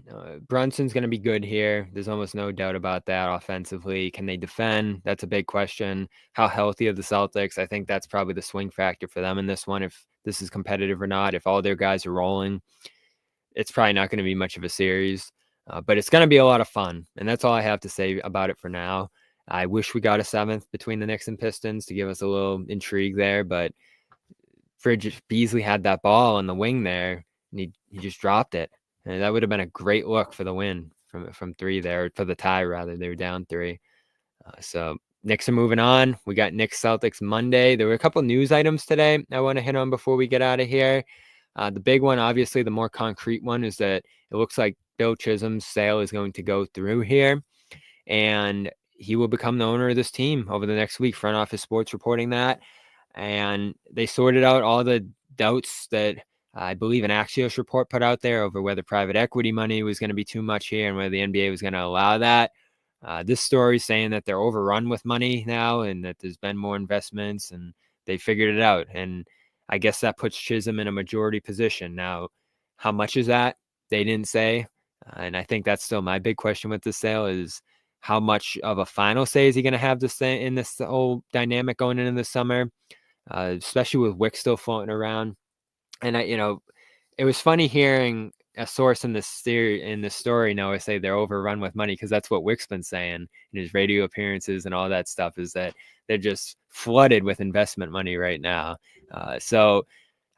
Brunson's going to be good here. There's almost no doubt about that offensively. Can they defend? That's a big question. How healthy are the Celtics? I think that's probably the swing factor for them in this one, if this is competitive or not. If all their guys are rolling, it's probably not going to be much of a series. But it's going to be a lot of fun, and that's all I have to say about it for now. I wish we got a 7th between the Knicks and Pistons to give us a little intrigue there, but Beasley had that ball on the wing there, and he just dropped it. And that would have been a great look for the win from 3 there, for the tie rather. They were down 3. So Knicks are moving on. We got Knicks Celtics Monday. There were a couple news items today I want to hit on before we get out of here. The big one, obviously, the more concrete one, is that it looks like Bill Chisholm's sale is going to go through here, and he will become the owner of this team over the next week. Front Office Sports reporting that, and they sorted out all the doubts that I believe an Axios report put out there over whether private equity money was going to be too much here and whether the NBA was going to allow that. This story is saying that they're overrun with money now and that there's been more investments and they figured it out. And I guess that puts Chisholm in a majority position. Now, how much is that? They didn't say. And I think that's still my big question with the sale is how much of a final say is he going to have this thing in this whole dynamic going into the summer, especially with Wick still floating around. And it was funny hearing a source in this story, Noah, say they're overrun with money, because that's what Wick's been saying in his radio appearances and all that stuff, is that they're just flooded with investment money right now. So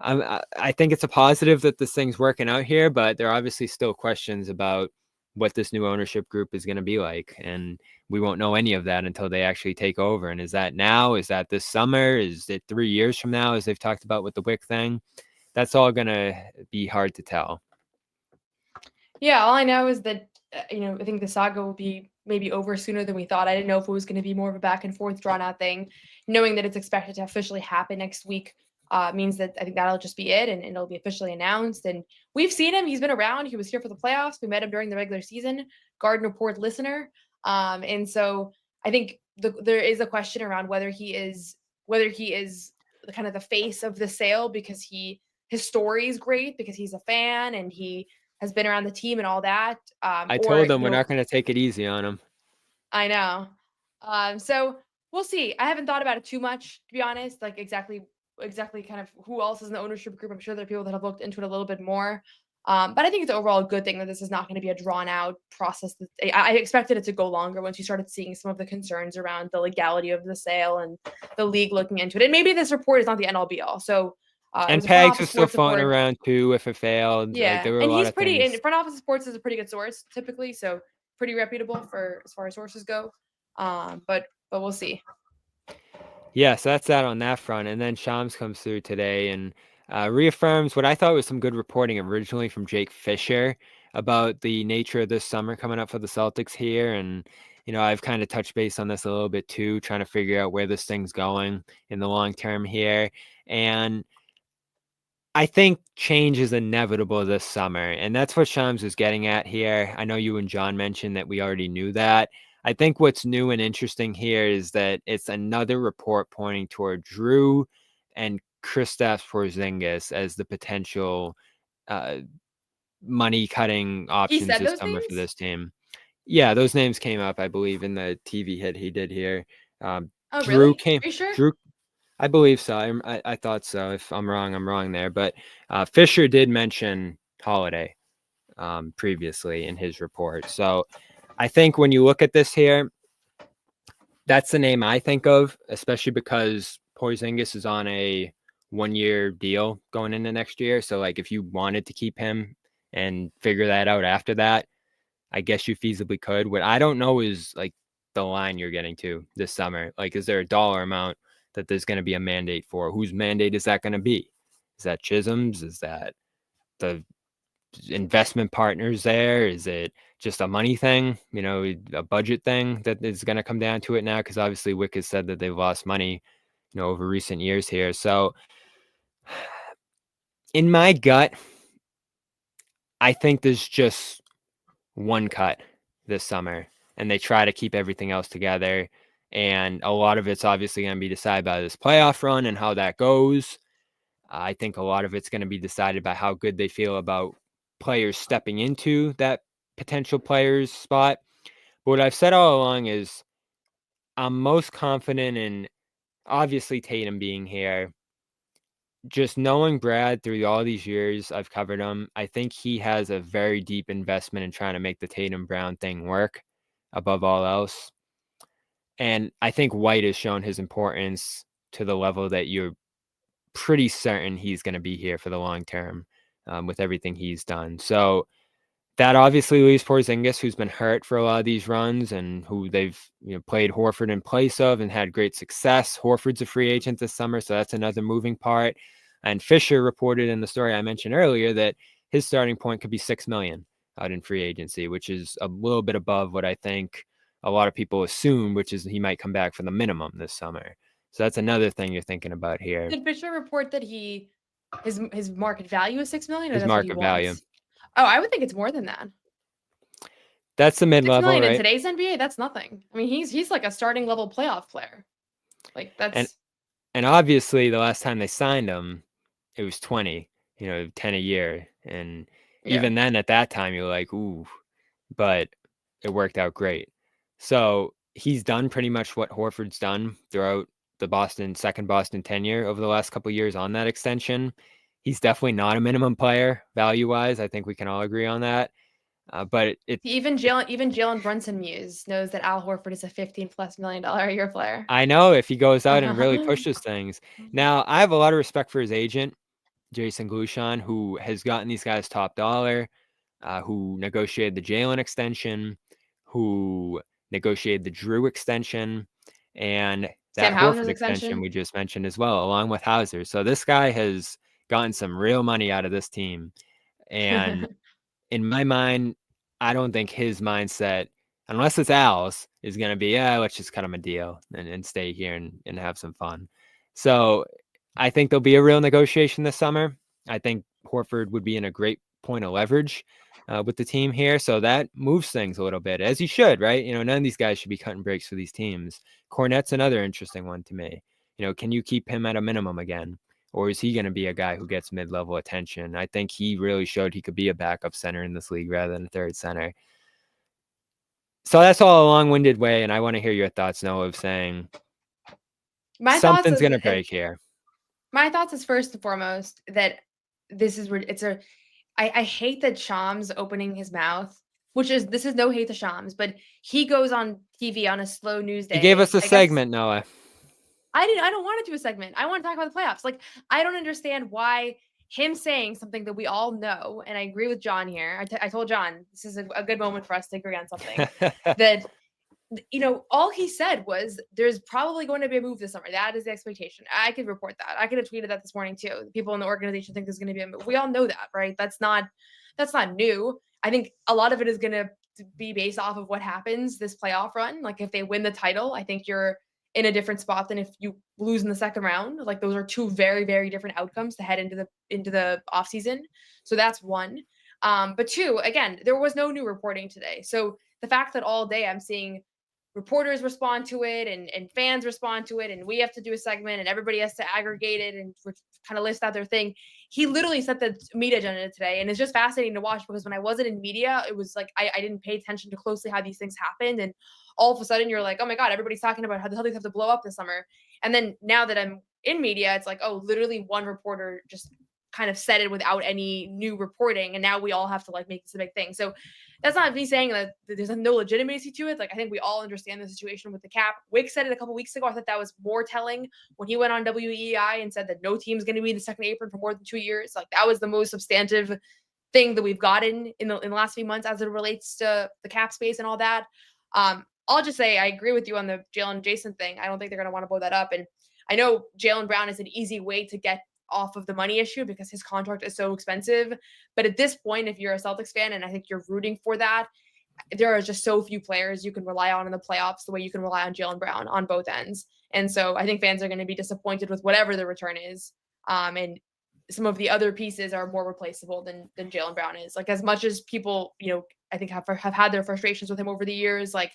I think it's a positive that this thing's working out here, but there are obviously still questions about what this new ownership group is going to be like. And we won't know any of that until they actually take over. And is that now? Is that this summer? Is it 3 years from now, as they've talked about with the Wick thing? That's all going to be hard to tell. Yeah, all I know is that, I think the saga will be maybe over sooner than we thought. I didn't know if it was going to be more of a back and forth drawn out thing. Knowing that it's expected to officially happen next week means that I think that'll just be it, and it'll be officially announced. And we've seen him. He's been around. He was here for the playoffs. We met him during the regular season, Garden Report listener. And so I think there is a question around whether he is the kind of the face of the sale because his story is great, because he's a fan and he has been around the team and all that. I told them we're not going to take it easy on him. I know. So we'll see. I haven't thought about it too much, to be honest, like exactly kind of who else is in the ownership group. I'm sure there are people that have looked into it a little bit more. But I think it's overall a good thing that this is not going to be a drawn out process. I expected it to go longer once you started seeing some of the concerns around the legality of the sale and the league looking into it. And maybe this report is not the end all be all. So, and Pegs was still floating around too if it failed. Yeah, like, there were and a lot he's of pretty. things. And Front Office Sports is a pretty good source typically, so pretty reputable for as far as sources go. But we'll see. Yeah, so that's that on that front. And then Shams comes through today and reaffirms what I thought was some good reporting originally from Jake Fisher about the nature of this summer coming up for the Celtics here. And, I've kind of touched base on this a little bit too, trying to figure out where this thing's going in the long term here. And I think change is inevitable this summer. And that's what Shams was getting at here. I know you and John mentioned that we already knew that. I think what's new and interesting here is that it's another report pointing toward Jrue and Kristaps Porzingis as the potential money-cutting options this summer for this team. Yeah, those names came up, I believe, in the TV hit he did here. Oh, really? Are you sure? Jrue, I believe so. I thought so. If I'm wrong, I'm wrong there. But Fisher did mention Holiday previously in his report. So I think when you look at this here, that's the name I think of, especially because Porzingis is on a 1-year deal going into next year. So, like, if you wanted to keep him and figure that out after that, I guess you feasibly could. What I don't know is, like, the line you're getting to this summer. Like, is there a dollar amount that there's going to be a mandate for? Whose mandate is that going to be? Is that Chisholm's? Is that the investment partners there? Is it just a money thing, a budget thing that is going to come down to it now? Because obviously Wick has said that they've lost money, over recent years here. So in my gut, I think there's just one cut this summer and they try to keep everything else together. And a lot of it's obviously going to be decided by this playoff run and how that goes. I think a lot of it's going to be decided by how good they feel about players stepping into that potential player's spot. But what I've said all along is I'm most confident in obviously Tatum being here. Just knowing Brad through all these years I've covered him, I think he has a very deep investment in trying to make the Tatum Brown thing work above all else. And I think White has shown his importance to the level that you're pretty certain he's going to be here for the long term with everything he's done. So That obviously leaves Porzingis, who's been hurt for a lot of these runs and who they've played Horford in place of and had great success. Horford's a free agent this summer, so that's another moving part. And Fisher reported in the story I mentioned earlier that his starting point could be $6 million out in free agency, which is a little bit above what I think a lot of people assume, which is he might come back for the minimum this summer. So that's another thing you're thinking about here. Did Fisher report that his market value is $6 million, or His that's what he market value. wants? Oh, I would think it's more than that. That's the 6 mid-level, million in right? today's NBA, that's nothing. I mean, he's like a starting level playoff player. Like that's And obviously the last time they signed him, it was 20, 10 a year. And even then at that time, you're like, ooh, but it worked out great. So he's done pretty much what Horford's done throughout the second Boston tenure over the last couple of years on that extension. He's definitely not a minimum player value-wise. I think we can all agree on that. But even Jalen Brunson Muse knows that Al Horford is a $15+ million a year player. I know if he goes out and really pushes things. Now, I have a lot of respect for his agent, Jason Glushon, who has gotten these guys top dollar, who negotiated the Jalen extension, who negotiated the Jrue extension, and that Sam Horford Hauser's extension we just mentioned as well, along with Hauser. So this guy has gotten some real money out of this team. And in my mind, I don't think his mindset, unless it's Al's, is going to be, let's just cut him a deal and stay here and have some fun. So I think there'll be a real negotiation this summer. I think Horford would be in a great point of leverage with the team here. So that moves things a little bit, as he should, right? None of these guys should be cutting breaks for these teams. Cornette's another interesting one to me. Can you keep him at a minimum again? Or is he going to be a guy who gets mid-level attention? I think he really showed he could be a backup center in this league rather than a third center. So that's all a long-winded way, and I want to hear your thoughts, Noah, of saying something's going to break here. My thoughts is first and foremost that this is I hate that Shams opening his mouth, this is no hate to Shams, but he goes on TV on a slow news day. He gave us a segment, Noah. I don't want to do a segment. I want to talk about the playoffs. Like, I don't understand why him saying something that we all know, and I agree with John here. I told John, this is a good moment for us to agree on something. That, all he said was there's probably going to be a move this summer. That is the expectation. I could report that. I could have tweeted that this morning too. People in the organization think there's going to be a move. We all know that, right? That's not new. I think a lot of it is going to be based off of what happens this playoff run. Like, if they win the title, I think you're in a different spot than if you lose in the second round. Like, those are two very, very different outcomes to head into the offseason. So that's one. But two, again, there was no new reporting today. So the fact that all day I'm seeing reporters respond to it and fans respond to it, and we have to do a segment and everybody has to aggregate it and kind of list out their thing. He literally set the media agenda today, and it's just fascinating to watch because when I wasn't in media, it was like I didn't pay attention to closely how these things happened, and all of a sudden you're like, oh my God, everybody's talking about how the Celtics have to blow up this summer. And then now that I'm in media, it's like, oh, literally one reporter just kind of said it without any new reporting, and now we all have to like make this a big thing. So that's not me saying that there's no legitimacy to it. Like, I think we all understand the situation with the cap. Wick said it a couple weeks ago. I thought that was more telling when he went on WEI and said that no team's going to be in the second apron for more than 2 years. Like, that was the most substantive thing that we've gotten in the last few months as it relates to the cap space and all that. I'll just say I agree with you on the Jalen Jason thing. I don't think they're going to want to blow that up. And I know Jaylen Brown is an easy way to get off of the money issue because his contract is so expensive. But at this point, if you're a Celtics fan, and I think you're rooting for that, there are just so few players you can rely on in the playoffs the way you can rely on Jaylen Brown on both ends. And so I think fans are going to be disappointed with whatever the return is. And some of the other pieces are more replaceable than Jaylen Brown is. Like, as much as people, I think have had their frustrations with him over the years, like,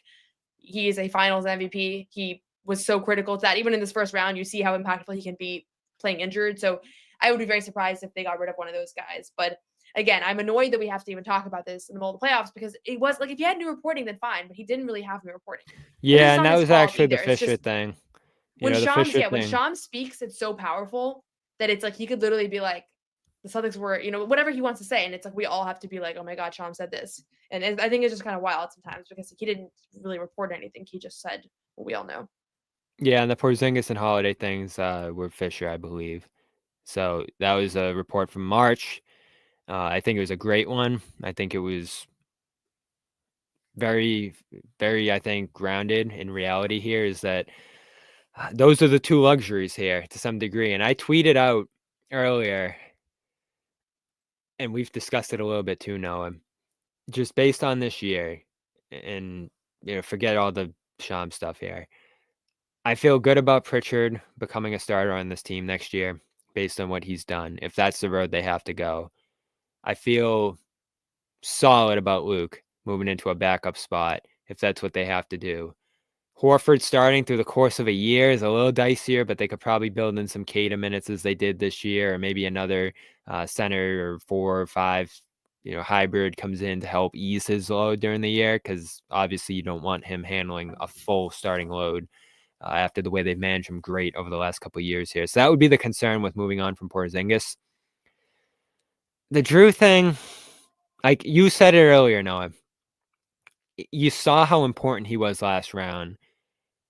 he is a finals MVP. He was so critical to that. Even in this first round, you see how impactful he can be playing injured. So I would be very surprised if they got rid of one of those guys. But again, I'm annoyed that we have to even talk about this in the middle of the playoffs because it was like, if you had new reporting, then fine, but he didn't really have new reporting. Yeah, and that was actually the Fisher thing. When Shams speaks, it's so powerful that it's like he could literally be like, the Celtics were, whatever he wants to say. And it's like, we all have to be like, oh my God, Shams said this. And I think it's just kind of wild sometimes because he didn't really report anything. He just said what we all know. Yeah, and the Porzingis and Holiday things were Fisher, I believe. So that was a report from March. I think it was a great one. I think it was very, very, I think, grounded in reality here is that those are the two luxuries here to some degree. And I tweeted out earlier, and we've discussed it a little bit too, Noah, just based on this year and, forget all the Sham stuff here. I feel good about Pritchard becoming a starter on this team next year based on what he's done, if that's the road they have to go. I feel solid about Luke moving into a backup spot if that's what they have to do. Horford starting through the course of a year is a little dicier, but they could probably build in some Kata minutes as they did this year, or maybe another center or 4 or 5, hybrid comes in to help ease his load during the year, because obviously you don't want him handling a full starting load after the way they've managed him great over the last couple of years here. So that would be the concern with moving on from Porzingis. The Jrue thing, like you said it earlier, Noah, you saw how important he was last round.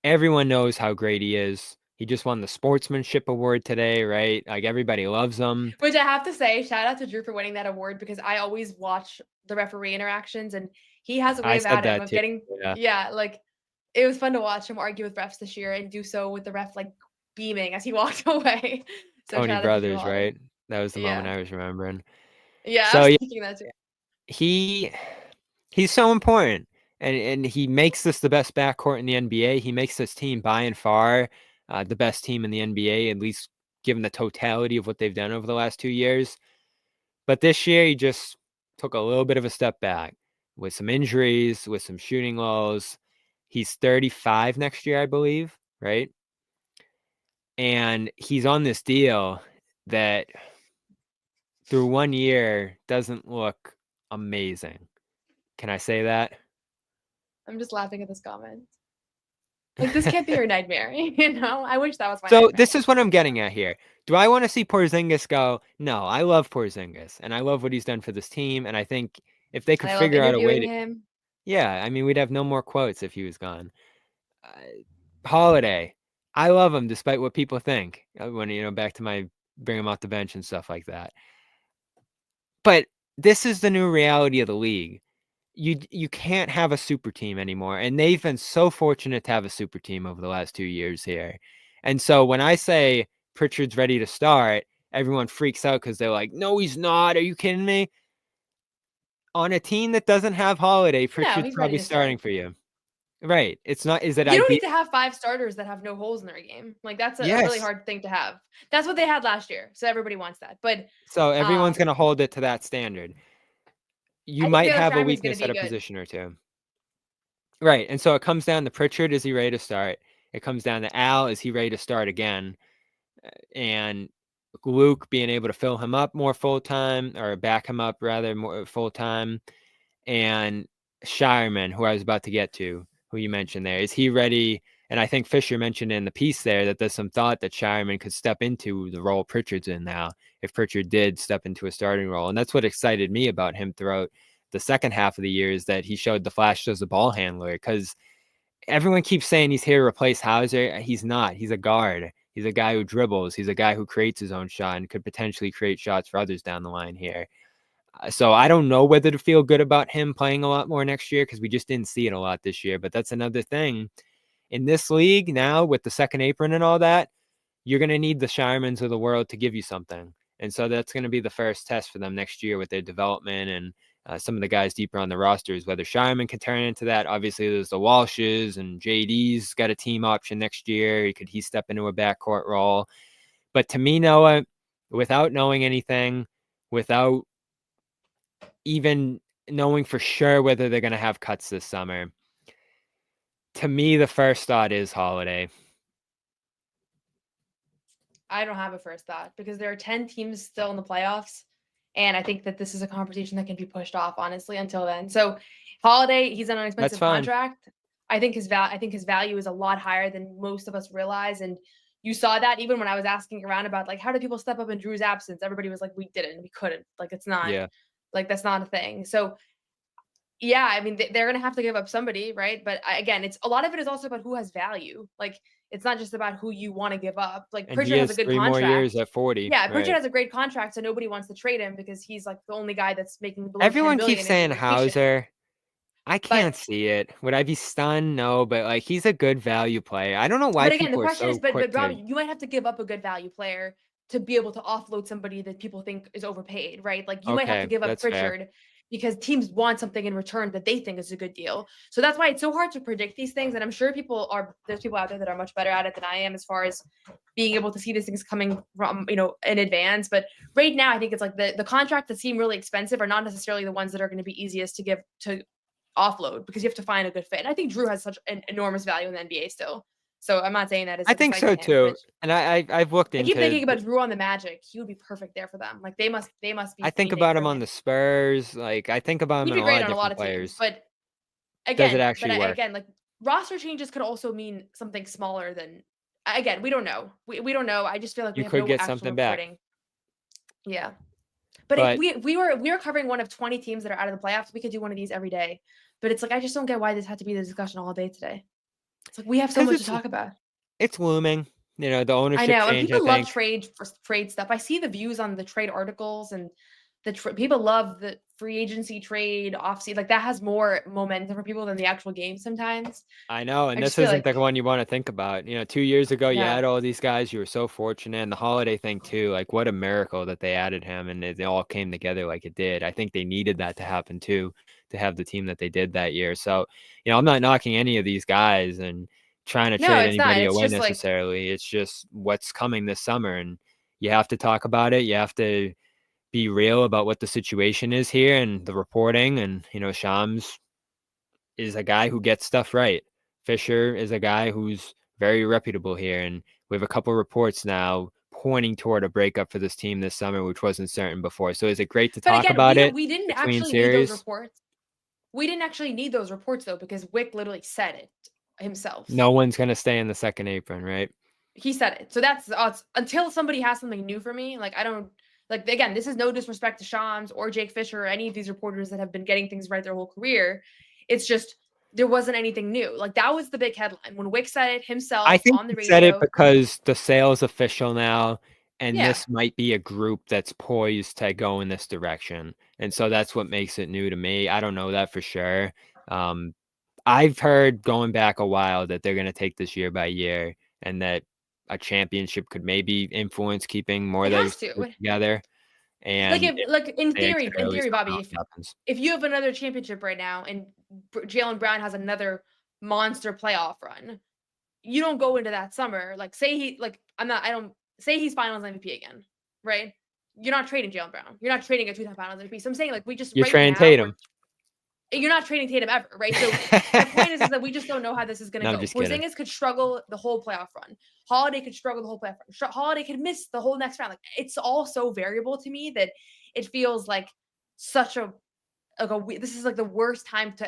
Everyone knows how great he is. He just won the sportsmanship award today, right? Like everybody loves him. Which I have to say, shout out to Jrue for winning that award, because I always watch the referee interactions and he has a way I about said him that of too. getting, Yeah. like it was fun to watch him argue with refs this year and do so with the ref like beaming as he walked away. So Tony shout out to Jrue Brothers, Holiday. right? That was the moment Yeah. I was remembering. Yeah, I So was yeah, thinking that too. he's so important, and he makes this the best backcourt in the NBA. He makes this team by and far the best team in the NBA, at least given the totality of what they've done over the last 2 years. But this year, he just took a little bit of a step back with some injuries, with some shooting lulls. He's 35 next year, I believe, right? And he's on this deal that through 1 year doesn't look amazing. Can I say that? I'm just laughing at this comment. Like, this can't be your nightmare, I wish that was my So nightmare. this is what I'm getting at here. Do I want to see Porzingis go? No, I love Porzingis, and I love what he's done for this team, and I think if they could I love figure out a way interviewing to, him. yeah, I mean, we'd have no more quotes if he was gone. Holiday, I love him despite what people think. When back to my bring him off the bench and stuff like that. But this is the new reality of the league. You can't have a super team anymore, and they've been so fortunate to have a super team over the last 2 years here. And so when I say Pritchard's ready to start, everyone freaks out because they're like, "No, he's not. Are you kidding me?" On a team that doesn't have Holiday, No, Pritchard's he's ready probably to start. starting for you. Right. It's not. Is it You don't ideal? need to have 5 starters that have no holes in their game. Like, that's a really Yes. hard thing to have. That's what they had last year, so everybody wants that. But So everyone's going to hold it to that standard. You I think might Taylor have a Schreiber's gonna weakness be at a good. position or two. Right. And so it comes down to Pritchard. Is he ready to start? It comes down to Al. Is he ready to start again? And Luke being able to fill him up more full time, or back him up rather more full time. And Shireman, who I was about to get to, who you mentioned there, is he ready? And I think Fisher mentioned in the piece there that there's some thought that Shireman could step into the role Pritchard's in now, if Pritchard did step into a starting role. And that's what excited me about him throughout the second half of the year, is that he showed the flashes as a ball handler, because everyone keeps saying he's here to replace Hauser. He's not. He's a guard. He's a guy who dribbles. He's a guy who creates his own shot and could potentially create shots for others down the line here. So I don't know whether to feel good about him playing a lot more next year, because we just didn't see it a lot this year. But that's another thing. In this league now, with the second apron and all that, you're going to need the Shiremans of the world to give you something. And so that's going to be the first test for them next year with their development and some of the guys deeper on the rosters, whether Shireman can turn into that. Obviously, there's the Walshes, and JD's got a team option next year. Could he step into a backcourt role? But to me, Noah, without knowing anything, without even knowing for sure whether they're going to have cuts this summer, to me, the first thought is Holiday. I don't have a first thought, because there are 10 teams still in the playoffs. And I think that this is a conversation that can be pushed off, honestly, until then. So Holiday, he's on an expensive contract. I think his value is a lot higher than most of us realize. And you saw that even when I was asking around about, like, how do people step up in Jrue's absence? Everybody was like, we didn't, we couldn't. Like, it's not, like, that's not a thing. So yeah, I mean, they're going to have to give up somebody, right? But again, it's a lot of it is also about who has value. Like, It's not just about who you want to give up. Like And he Pritchard has a has good 3 more contract. years at 40. Yeah, Pritchard Right. has a great contract, so nobody wants to trade him because he's like the only guy that's making below Everyone 10 million keeps in saying rotation. Hauser. I can't see it. Would I be stunned? No, but like he's a good value player. I don't know why But again, the people are question so is, but quick Rob, to. you might have to give up a good value player to be able to offload somebody that people think is overpaid, right? Like you might have to Okay, give up that's fair. Pritchard because teams want something in return that they think is a good deal. So that's why it's so hard to predict these things. And I'm sure there's people out there that are much better at it than I am as far as being able to see these things coming from, in advance. But right now, I think it's like the contracts that seem really expensive are not necessarily the ones that are going to be easiest to offload because you have to find a good fit. And I think Jrue has such an enormous value in the NBA still. So I'm not saying that as I like a think slight so to him, too. which And I've looked I into. keep thinking about Jrue on the Magic. He would be perfect there for them. Like they must be. I think fiending about for him on him. the Spurs. Like I think about him He'd in be a lot great of on a lot different of teams, players. but Does it again, actually work? like roster changes could also mean something smaller than. Again, we don't know. We don't know. I just feel like we You have could no get actual something back. reporting. Yeah, but if we were covering one of 20 teams that are out of the playoffs, we could do one of these every day. But it's like I just don't get why this had to be the discussion all day today. It's like we have so 'Cause much to talk about. It's looming. The I ownership know, and change, I people love think. trade stuff. I see the views on the trade articles, and people love the free agency trade offseason. Like that has more momentum for people than the actual game sometimes. I know, I and just this feel isn't like the one you want to think about. 2 years ago, you no, had all these guys. You were so fortunate, and the Holiday thing too. Like, what a miracle that they added him, and they all came together like it did. I think they needed that to happen too, to have the team that they did that year. So, I'm not knocking any of these guys and trying to no, trade it's not. anybody It's away just like necessarily. It's just what's coming this summer, and you have to talk about it. You have to be real about what the situation is here and the reporting. And Shams is a guy who gets stuff right. Fisher is a guy who's very reputable here, and we have a couple reports now pointing toward a breakup for this team this summer, which wasn't certain before. So is it great to but talk again, about it we didn't between actually need those series? reports. We didn't actually need those reports though, because Wick literally said it himself. No one's going to stay in the second apron, right? He said it. So that's until somebody has something new for me. Like I don't like again, this is no disrespect to Shams or Jake Fisher or any of these reporters that have been getting things right their whole career. It's just there wasn't anything new. Like that was the big headline when Wick said it himself I think on the he said it radio. because the sale's official now, and Yeah. this might be a group that's poised to go in this direction. And so that's what makes it new to me. I don't know that for sure. I've heard going back a while that they're going to take this year by year, and that a championship could maybe influence keeping more It of has those to. together. Like And if in they theory, necessarily somehow Bobby, happens. if you have another championship right now and Jaylen Brown has another monster playoff run, you don't go into that summer like say he's finals MVP again, right? You're not trading Jaylen Brown. You're not trading a 2-time finals MVP. So I'm saying like we just You're right trading now Tatum. you're not trading Tatum ever, right? So the point is that we just don't know how this is going to No, go. I'm just kidding. Porzingis could struggle the whole playoff run. Holiday could struggle the whole playoff run. Holiday could miss the whole next round. Like it's all so variable to me that it feels like such a this is like the worst time to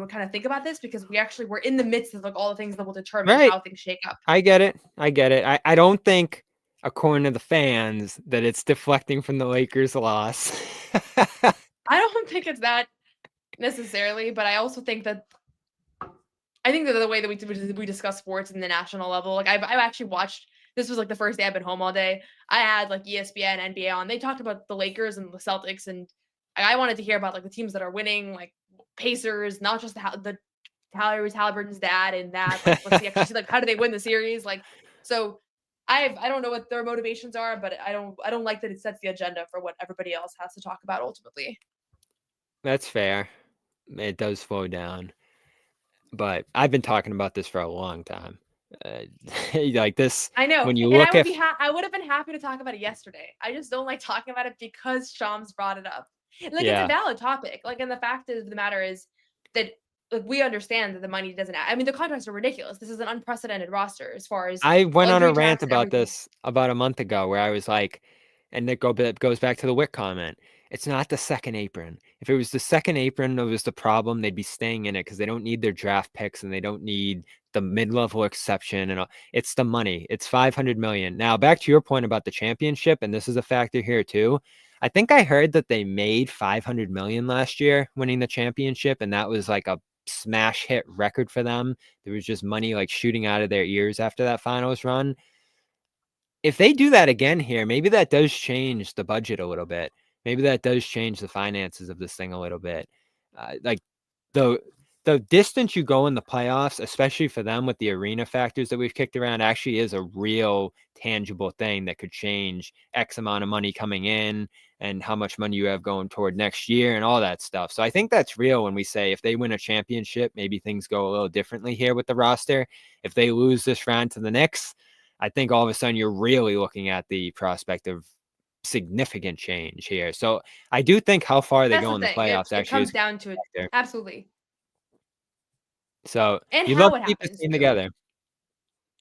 kind of think about this because we're in the midst of like all the things that will determine Right. how things shake up. I get it. I don't think, according to the fans, that it's deflecting from the Lakers' loss. I don't think it's that necessarily, but I also think that the way that we discuss sports in the national level, like I've actually watched. This was like the first day I've been home all day. I had like ESPN, NBA on. They talked about the Lakers and the Celtics, and I wanted to hear about like the teams that are winning, like Pacers, not just the Tyrese Halliburton's dad and that. Like, let's see, actually see like how do they win the series? Like, so I don't know what their motivations are, but I don't like that it sets the agenda for what everybody else has to talk about ultimately. That's fair. It does slow down. But I've been talking about this for a long time. Like this, I know. when you And look at, I would have been happy to talk about it yesterday. I just don't like talking about it because Shams brought it up. Like it's Yeah. a valid topic. Like, and the fact of the matter is that like we understand that the money doesn't. I mean, the contracts are ridiculous. This is an unprecedented roster as far as I went on a luxury rant tax, about everything. this about a month ago where I was like, and it goes back to the Wick comment. It's not the second apron. If it was the second apron that was the problem, they'd be staying in it because they don't need their draft picks and they don't need the mid-level exception and all. It's the money. It's $500 million. Now, back to your point about the championship, and this is a factor here too. I think I heard that they made $500 million last year winning the championship, and that was like a smash hit record for them. There was just money like shooting out of their ears after that finals run. If they do that again here, maybe that does change the budget a little bit. Maybe that does change the finances of this thing a little bit. Like the distance you go in the playoffs, especially for them with the arena factors that we've kicked around, actually is a real tangible thing that could change X amount of money coming in and how much money you have going toward next year and all that stuff. So I think that's real when we say if they win a championship, maybe things go a little differently here with the roster. If they lose this round to the Knicks, I think all of a sudden you're really looking at the prospect of significant change here. So I do think how far they go in the playoffs it actually comes is down to it. there. Absolutely. So And you'd how love it to keep this happens team too. together.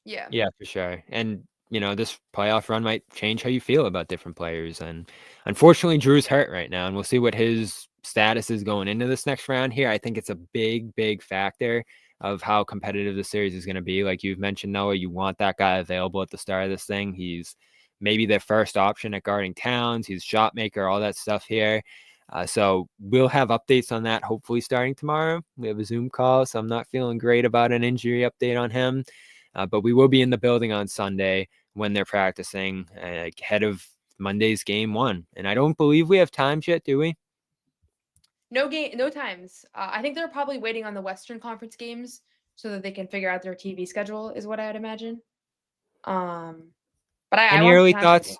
Yeah. Yeah, for sure. And this playoff run might change how you feel about different players. And unfortunately, Jrue's hurt right now, and we'll see what his status is going into this next round here. I think it's a big, big factor of how competitive the series is going to be. Like you've mentioned, Noah, you want that guy available at the start of this thing. He's maybe their first option at guarding Towns. He's a shot maker, all that stuff here. So we'll have updates on that hopefully starting tomorrow. We have a Zoom call, so I'm not feeling great about an injury update on him. But we will be in the building on Sunday when they're practicing ahead of Monday's game 1. And I don't believe we have times yet, do we? No times. I think they're probably waiting on the Western Conference games so that they can figure out their TV schedule, is what I would imagine. But Any early thoughts?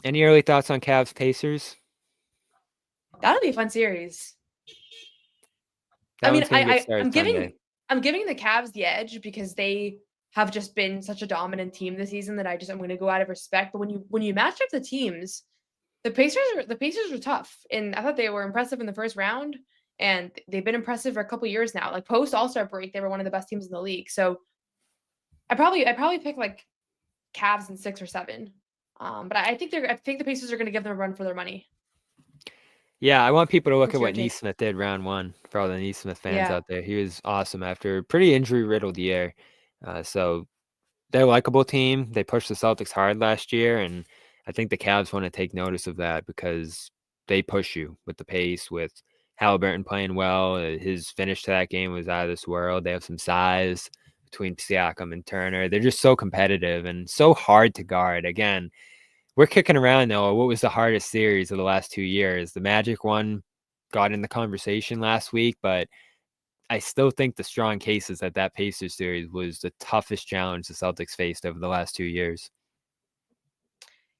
Any early thoughts on Cavs Pacers? That'll be a fun series. I'm giving the Cavs the edge because they have just been such a dominant team this season that I'm going to go out of respect. But when you match up the teams, the Pacers are tough, and I thought they were impressive in the first round, and they've been impressive for a couple years now. Like post All-Star break, they were one of the best teams in the league. So I probably pick like Cavs in 6 or 7. But I think the Pacers are going to give them a run for their money. Yeah, I want people to look What's at your what take? Neesmith did round 1 for all the Neesmith fans Yeah. out there. He was awesome after a pretty injury-riddled year. So they're a likable team. They pushed the Celtics hard last year, and I think the Cavs want to take notice of that because they push you with the pace, with Halliburton playing well. His finish to that game was out of this world. They have some size between Siakam and Turner. They're just so competitive and so hard to guard. Again, we're kicking around, though, what was the hardest series of the last 2 years. The Magic one got in the conversation last week, but I still think the strong case is that Pacers series was the toughest challenge the Celtics faced over the last 2 years.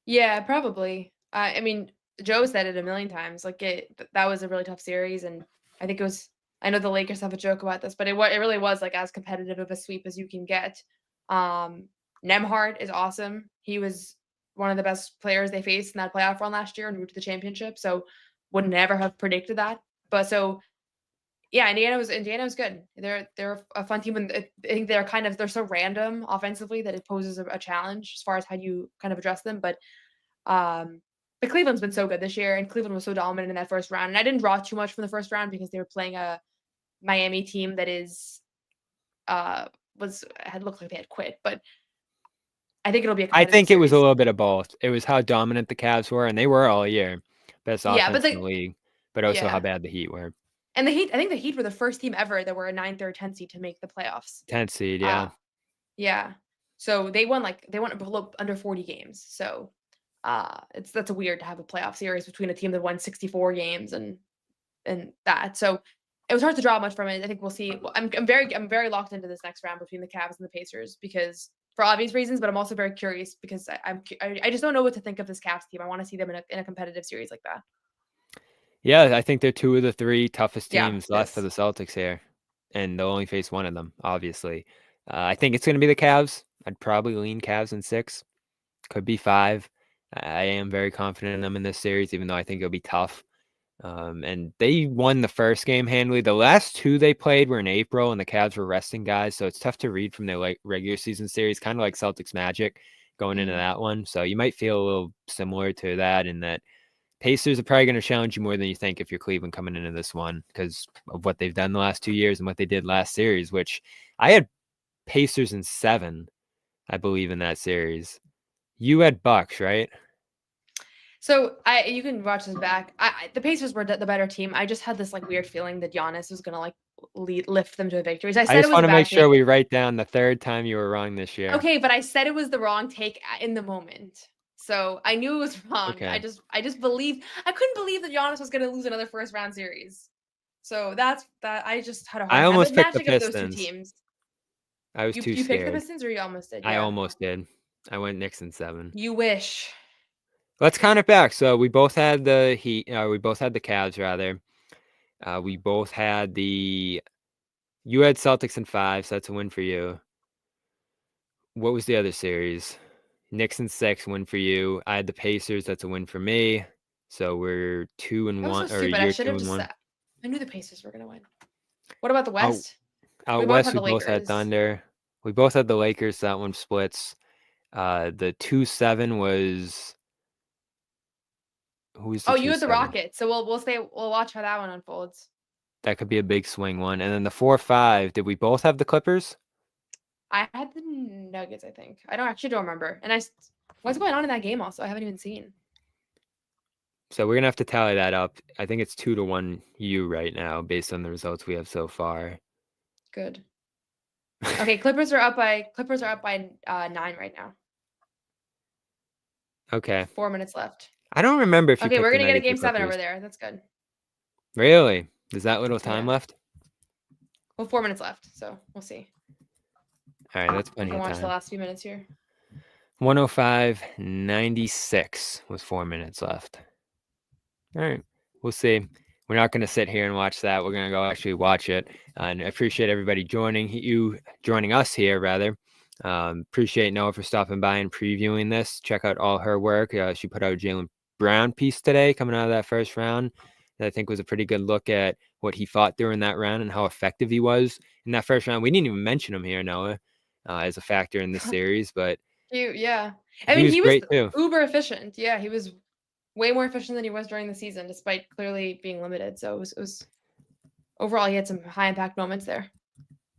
Yeah, probably. I mean, Joe said it a million times. Like that was a really tough series, and I think it was. I know the Lakers have a joke about this, but it really was like as competitive of a sweep as you can get. Nembhard is awesome. He was one of the best players they faced in that playoff run last year and moved to the championship. So would never have predicted that. But so yeah, Indiana was good. They're a fun team, and I think they're so random offensively that it poses a challenge as far as how you kind of address them. But Cleveland's been so good this year, and Cleveland was so dominant in that first round. And I didn't draw too much from the first round because they were playing a Miami team that had looked like they had quit. But I think it'll be I think series. It was a little bit of both. It was how dominant the Cavs were, and they were all year. Best offense in the league, but also how bad the Heat were. And I think the Heat were the first team ever that were a 9th or 10th seed to make the playoffs. 10th seed, yeah. Yeah. So they won below under 40 games. So that's weird to have a playoff series between a team that won 64 games and that. So it was hard to draw much from it. I think we'll see. I'm very locked into this next round between the Cavs and the Pacers because for obvious reasons, but I'm also very curious because I just don't know what to think of this Cavs team. I want to see them in a competitive series like that. Yeah, I think they're 2 of the 3 toughest teams left for the Celtics here, and they'll only face one of them, obviously. I think it's going to be the Cavs. I'd probably lean Cavs in 6. Could be 5. I am very confident in them in this series, even though I think it'll be tough. And they won the first game handily. The last 2 they played were in April, and the Cavs were resting guys, so it's tough to read from their regular season series, kind of like Celtics Magic going into that one. So you might feel a little similar to that in that Pacers are probably going to challenge you more than you think if you're Cleveland coming into this one because of what they've done the last 2 years and what they did last series, which I had Pacers in 7, I believe, in that series. You had Bucks, right? So you can watch this back. The Pacers were the better team. I just had this weird feeling that Giannis was gonna lift them to a victory. So I I said it just was a want to bad make sure take. we write down the third time you were wrong this year. Okay, but I said it was the wrong take in the moment. So I knew it was wrong. Okay. I just I couldn't believe that Giannis was going to lose another first round series. So that's that. I just had a hard I time almost with picked the matching up those two Pistons. teams. I was You too picked the scared. Pistons, or you almost did? I Yeah. almost did. I went Knicks in 7. You wish. Let's count it back. So we both had the Heat. We both had the Cavs, rather. We both had the. You had Celtics in 5, so that's a win for you. What was the other series? Knicks in 6, win for you. I had the Pacers. That's a win for me. So we're 2 and That was 1, so or stupid. I you're should 2 have and just 1. said. I knew the Pacers were going to win. What about the Out, West? out We both west, had we the both had Lakers. Thunder. We both had the Lakers. So that one splits. The 2-7 was. Who was the Oh, you had the 2-7? Rockets. So we'll watch how that one unfolds. That could be a big swing one. And then the 4-5. Did we both have the Clippers? I had the Nuggets, I think. I don't remember. And what's going on in that game also? I haven't even seen. So we're gonna have to tally that up. I think it's 2-1 you right now, based on the results we have so far. Good. Okay, Clippers are up by 9 right now. Okay. 4 minutes left. I don't remember if you Okay, picked we're the gonna get a Nuggets or game 7 over Clippers. there. That's good. Really? Is that little time Yeah. left? Well, 4 minutes left, so we'll see. All right, that's We plenty can of watch the time. last few minutes here. 105-96 with 4 minutes left. All right, we'll see. We're not going to sit here and watch that. We're going to go actually watch it. And I appreciate everybody joining us here, rather. Appreciate Noah for stopping by and previewing this. Check out all her work. She put out a Jaylen Brown piece today coming out of that first round that I think was a pretty good look at what he fought during that round and how effective he was in that first round. We didn't even mention him here, Noah, as a factor in this series, but Yeah. I mean, was he was great too. uber efficient. Yeah, he was way more efficient than he was during the season, despite clearly being limited. So it was overall, he had some high impact moments there.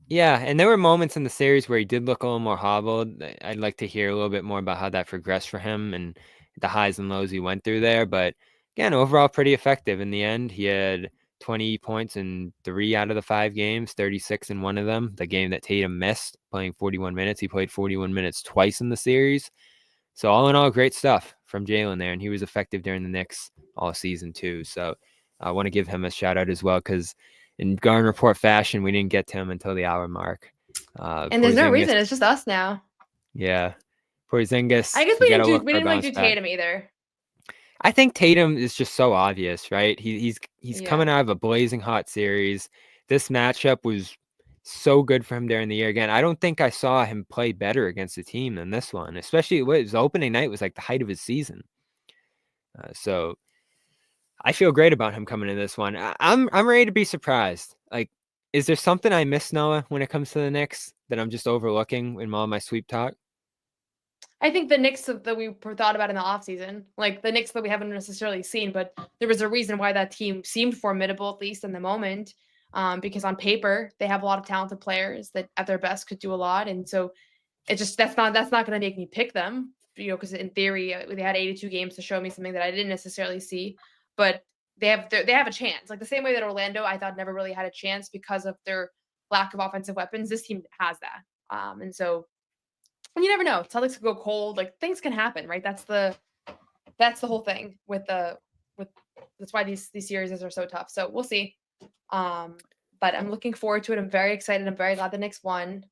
Yeah, and there were moments in the series where he did look a little more hobbled. I'd like to hear a little bit more about how that progressed for him and the highs and lows he went through there. But again, overall pretty effective in the end. He had 20 points in 3 out of the 5 games, 36 in one of them. The game that Tatum missed, playing 41 minutes. He played 41 minutes twice in the series. So all in all, great stuff from Jaylen there. And he was effective during the Knicks all season too. So I want to give him a shout out as well, because in Garden Report fashion, we didn't get to him until the hour mark. And there's no reason. It's just us now. Yeah. Porzingis. I guess we didn't like do Tatum either. I think Tatum is just so obvious, right? He's Yeah. coming out of a blazing hot series. This matchup was so good for him during the year. Again, I don't think I saw him play better against a team than this one, especially his opening night was like the height of his season. So I feel great about him coming in this one. I'm ready to be surprised. Like, is there something I miss, Noah, when it comes to the Knicks that I'm just overlooking in all my sweep talk? I think the Knicks that we thought about in the offseason, like the Knicks that we haven't necessarily seen, but there was a reason why that team seemed formidable, at least in the moment, because on paper they have a lot of talented players that at their best could do a lot, and so it just that's not going to make me pick them, because in theory they had 82 games to show me something that I didn't necessarily see, but they have a chance, like the same way that Orlando I thought never really had a chance because of their lack of offensive weapons. This team has that, and so. And you never know. Celtics could go cold. Like things can happen, right? That's the whole thing with that's why these series are so tough. So we'll see. But I'm looking forward to it. I'm very excited. I'm very glad the Knicks won.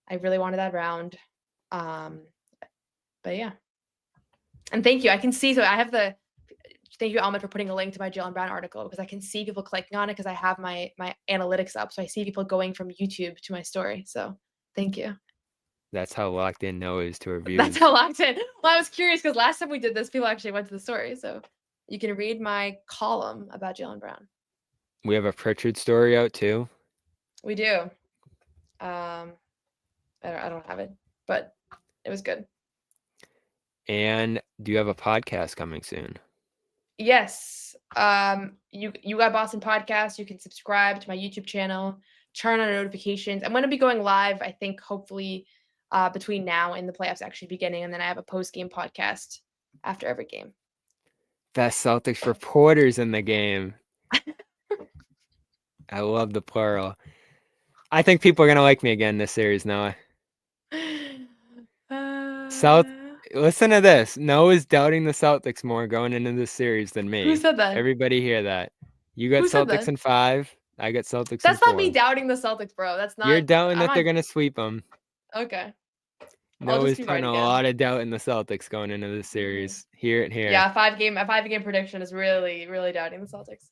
I really wanted that round. But yeah. And thank you. I can see. So I have thank you, Ahmed, for putting a link to my Jaylen Brown article, because I can see people clicking on it because I have my analytics up. So I see people going from YouTube to my story. So thank you. That's how locked in Noah is to reviews. That's how locked in. Well, I was curious because last time we did this, people actually went to the story. So you can read my column about Jaylen Brown. We have a Pritchard story out too. We do. I don't have it, but it was good. And do you have a podcast coming soon? Yes. You got Boston podcast. You can subscribe to my YouTube channel, turn on notifications. I'm going to be going live, I think, hopefully between now and the playoffs actually beginning, and then I have a post-game podcast after every game. Best Celtics reporters in the game. I love the plural. I think people are going to like me again this series, Noah. Listen to this. Noah's doubting the Celtics more going into this series than me. Who said that? Everybody hear that. You got Who said Celtics that? in 5. I got Celtics in 4. That's not me doubting the Celtics, bro. That's not. You're doubting that they're going to sweep them. Okay. Noah's be putting right a again. lot of doubt in the Celtics going into this series. Hear it here. Yeah, a five game prediction is really, really doubting the Celtics.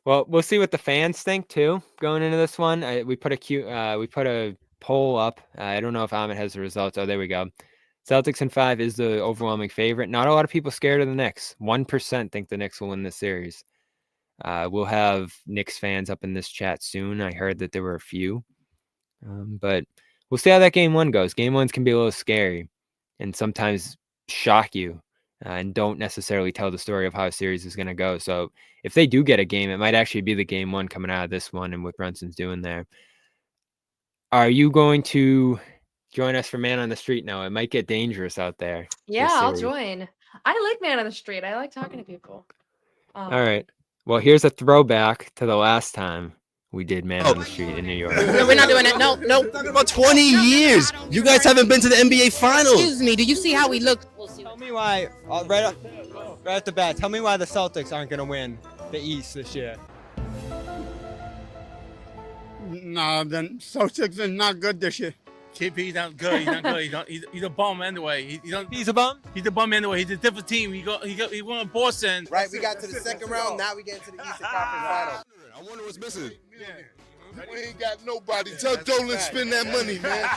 Well, we'll see what the fans think too going into this one. We put a poll up. I don't know if Ahmed has the results. Oh, there we go. Celtics in 5 is the overwhelming favorite. Not a lot of people scared of the Knicks. 1% think the Knicks will win this series. We'll have Knicks fans up in this chat soon. I heard that there were a few, but we'll see how that game 1 goes. Game 1s can be a little scary and sometimes shock you and don't necessarily tell the story of how a series is going to go. So if they do get a game, it might actually be the game 1 coming out of this one and what Brunson's doing there. Are you going to join us for Man on the Street now? It might get dangerous out there. Yeah, I'll join. I like Man on the Street. I like talking to people. All right. Well, here's a throwback to the last time we did Man on the Street in New York. No, we're not doing it. No. We're talking about 20 years. You guys haven't been to the NBA Finals. Excuse me. Do you see how we look? Tell me why, right at the bat, tell me why the Celtics aren't going to win the East this year. No, the Celtics are not good this year. KP's not good. He's not good. He's a bum anyway. He's a bum? He's a bum anyway. He's a different team. He won Boston. Right, we got to the second round. Now we get into the Eastern Conference Finals. I wonder what's missing. We ain't got nobody. Tell Dolan spend that money, man.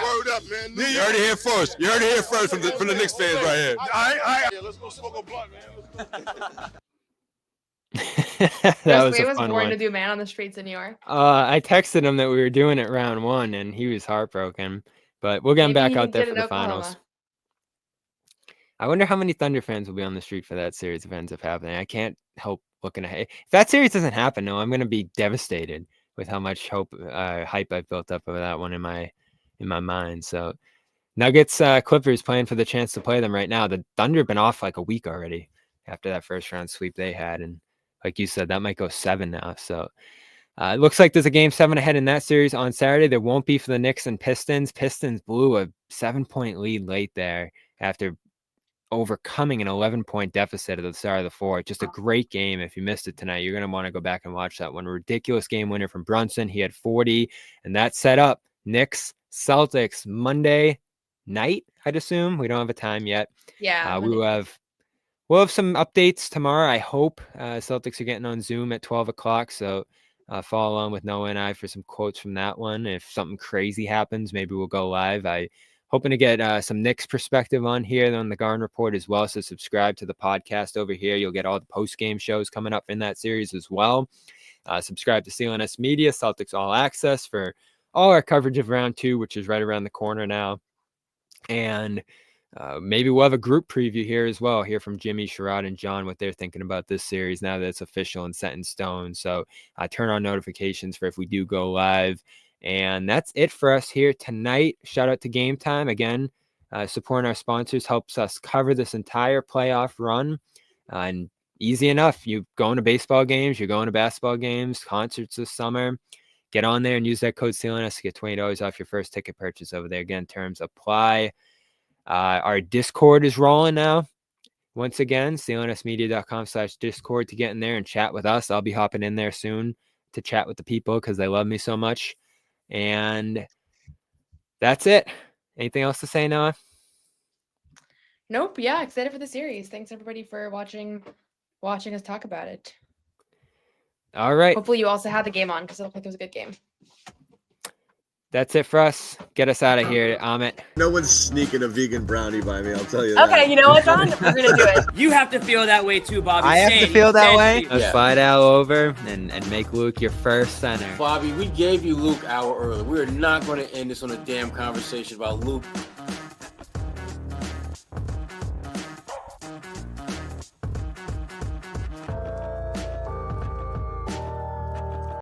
Word up, man. You heard it here first. You heard it here first from the Knicks fans right here. All right. Yeah, let's go smoke a blunt, man. That was a was fun born one. to do Man on the Streets in New York. I texted him that we were doing it round 1, and he was heartbroken. But we'll get him back out there for the finals. I wonder how many Thunder fans will be on the street for that series if it ends up happening. I can't help looking ahead. If that series doesn't happen, no, I'm going to be devastated with how much hype I've built up over that one in my mind. So Nuggets, Clippers playing for the chance to play them right now. The Thunder have been off like a week already after that first round sweep they had, and like you said, that might go 7 now. So it looks like there's a game 7 ahead in that series on Saturday. There won't be for the Knicks and Pistons. Pistons blew a 7-point lead late there after overcoming an 11-point deficit at the start of the 4th. Just a great game. If you missed it tonight, you're going to want to go back and watch that one. Ridiculous game winner from Brunson. He had 40, and that set up Knicks Celtics Monday night, I'd assume. We don't have a time yet. Yeah. We'll have some updates tomorrow. I hope Celtics are getting on Zoom at 12 o'clock. So follow along with Noah and I for some quotes from that one. If something crazy happens, maybe we'll go live. I hoping to get some Knicks perspective on here on the Garden Report as well. So subscribe to the podcast over here. You'll get all the post-game shows coming up in that series as well. Subscribe to CLNS Media, Celtics All Access for all our coverage of round 2, which is right around the corner now. And maybe we'll have a group preview here as well. Hear from Jimmy, Sherrod, and John what they're thinking about this series now that it's official and set in stone. So turn on notifications for if we do go live. And that's it for us here tonight. Shout out to Game Time. Again, supporting our sponsors helps us cover this entire playoff run. And easy enough. You're going to baseball games. You're going to basketball games, concerts this summer. Get on there and use that code CLNS to get $20 off your first ticket purchase over there. Again, terms apply. Our Discord is rolling now. Once again, clnsmedia.com/Discord to get in there and chat with us. I'll be hopping in there soon to chat with the people because they love me so much. And that's it. Anything else to say, Noah? Nope. Yeah, excited for the series. Thanks everybody for watching us talk about it. All right. Hopefully you also had the game on because it looked like it was a good game. That's it for us. Get us out of here, Amit. No one's sneaking a vegan brownie by me, I'll tell you that. Okay, you know what, John? We're going to do it. You have to feel that way too, Bobby. I have to feel that way? Let's slide Al over and make Luke your first center. Bobby, we gave you Luke an hour early. We're not going to end this on a damn conversation about Luke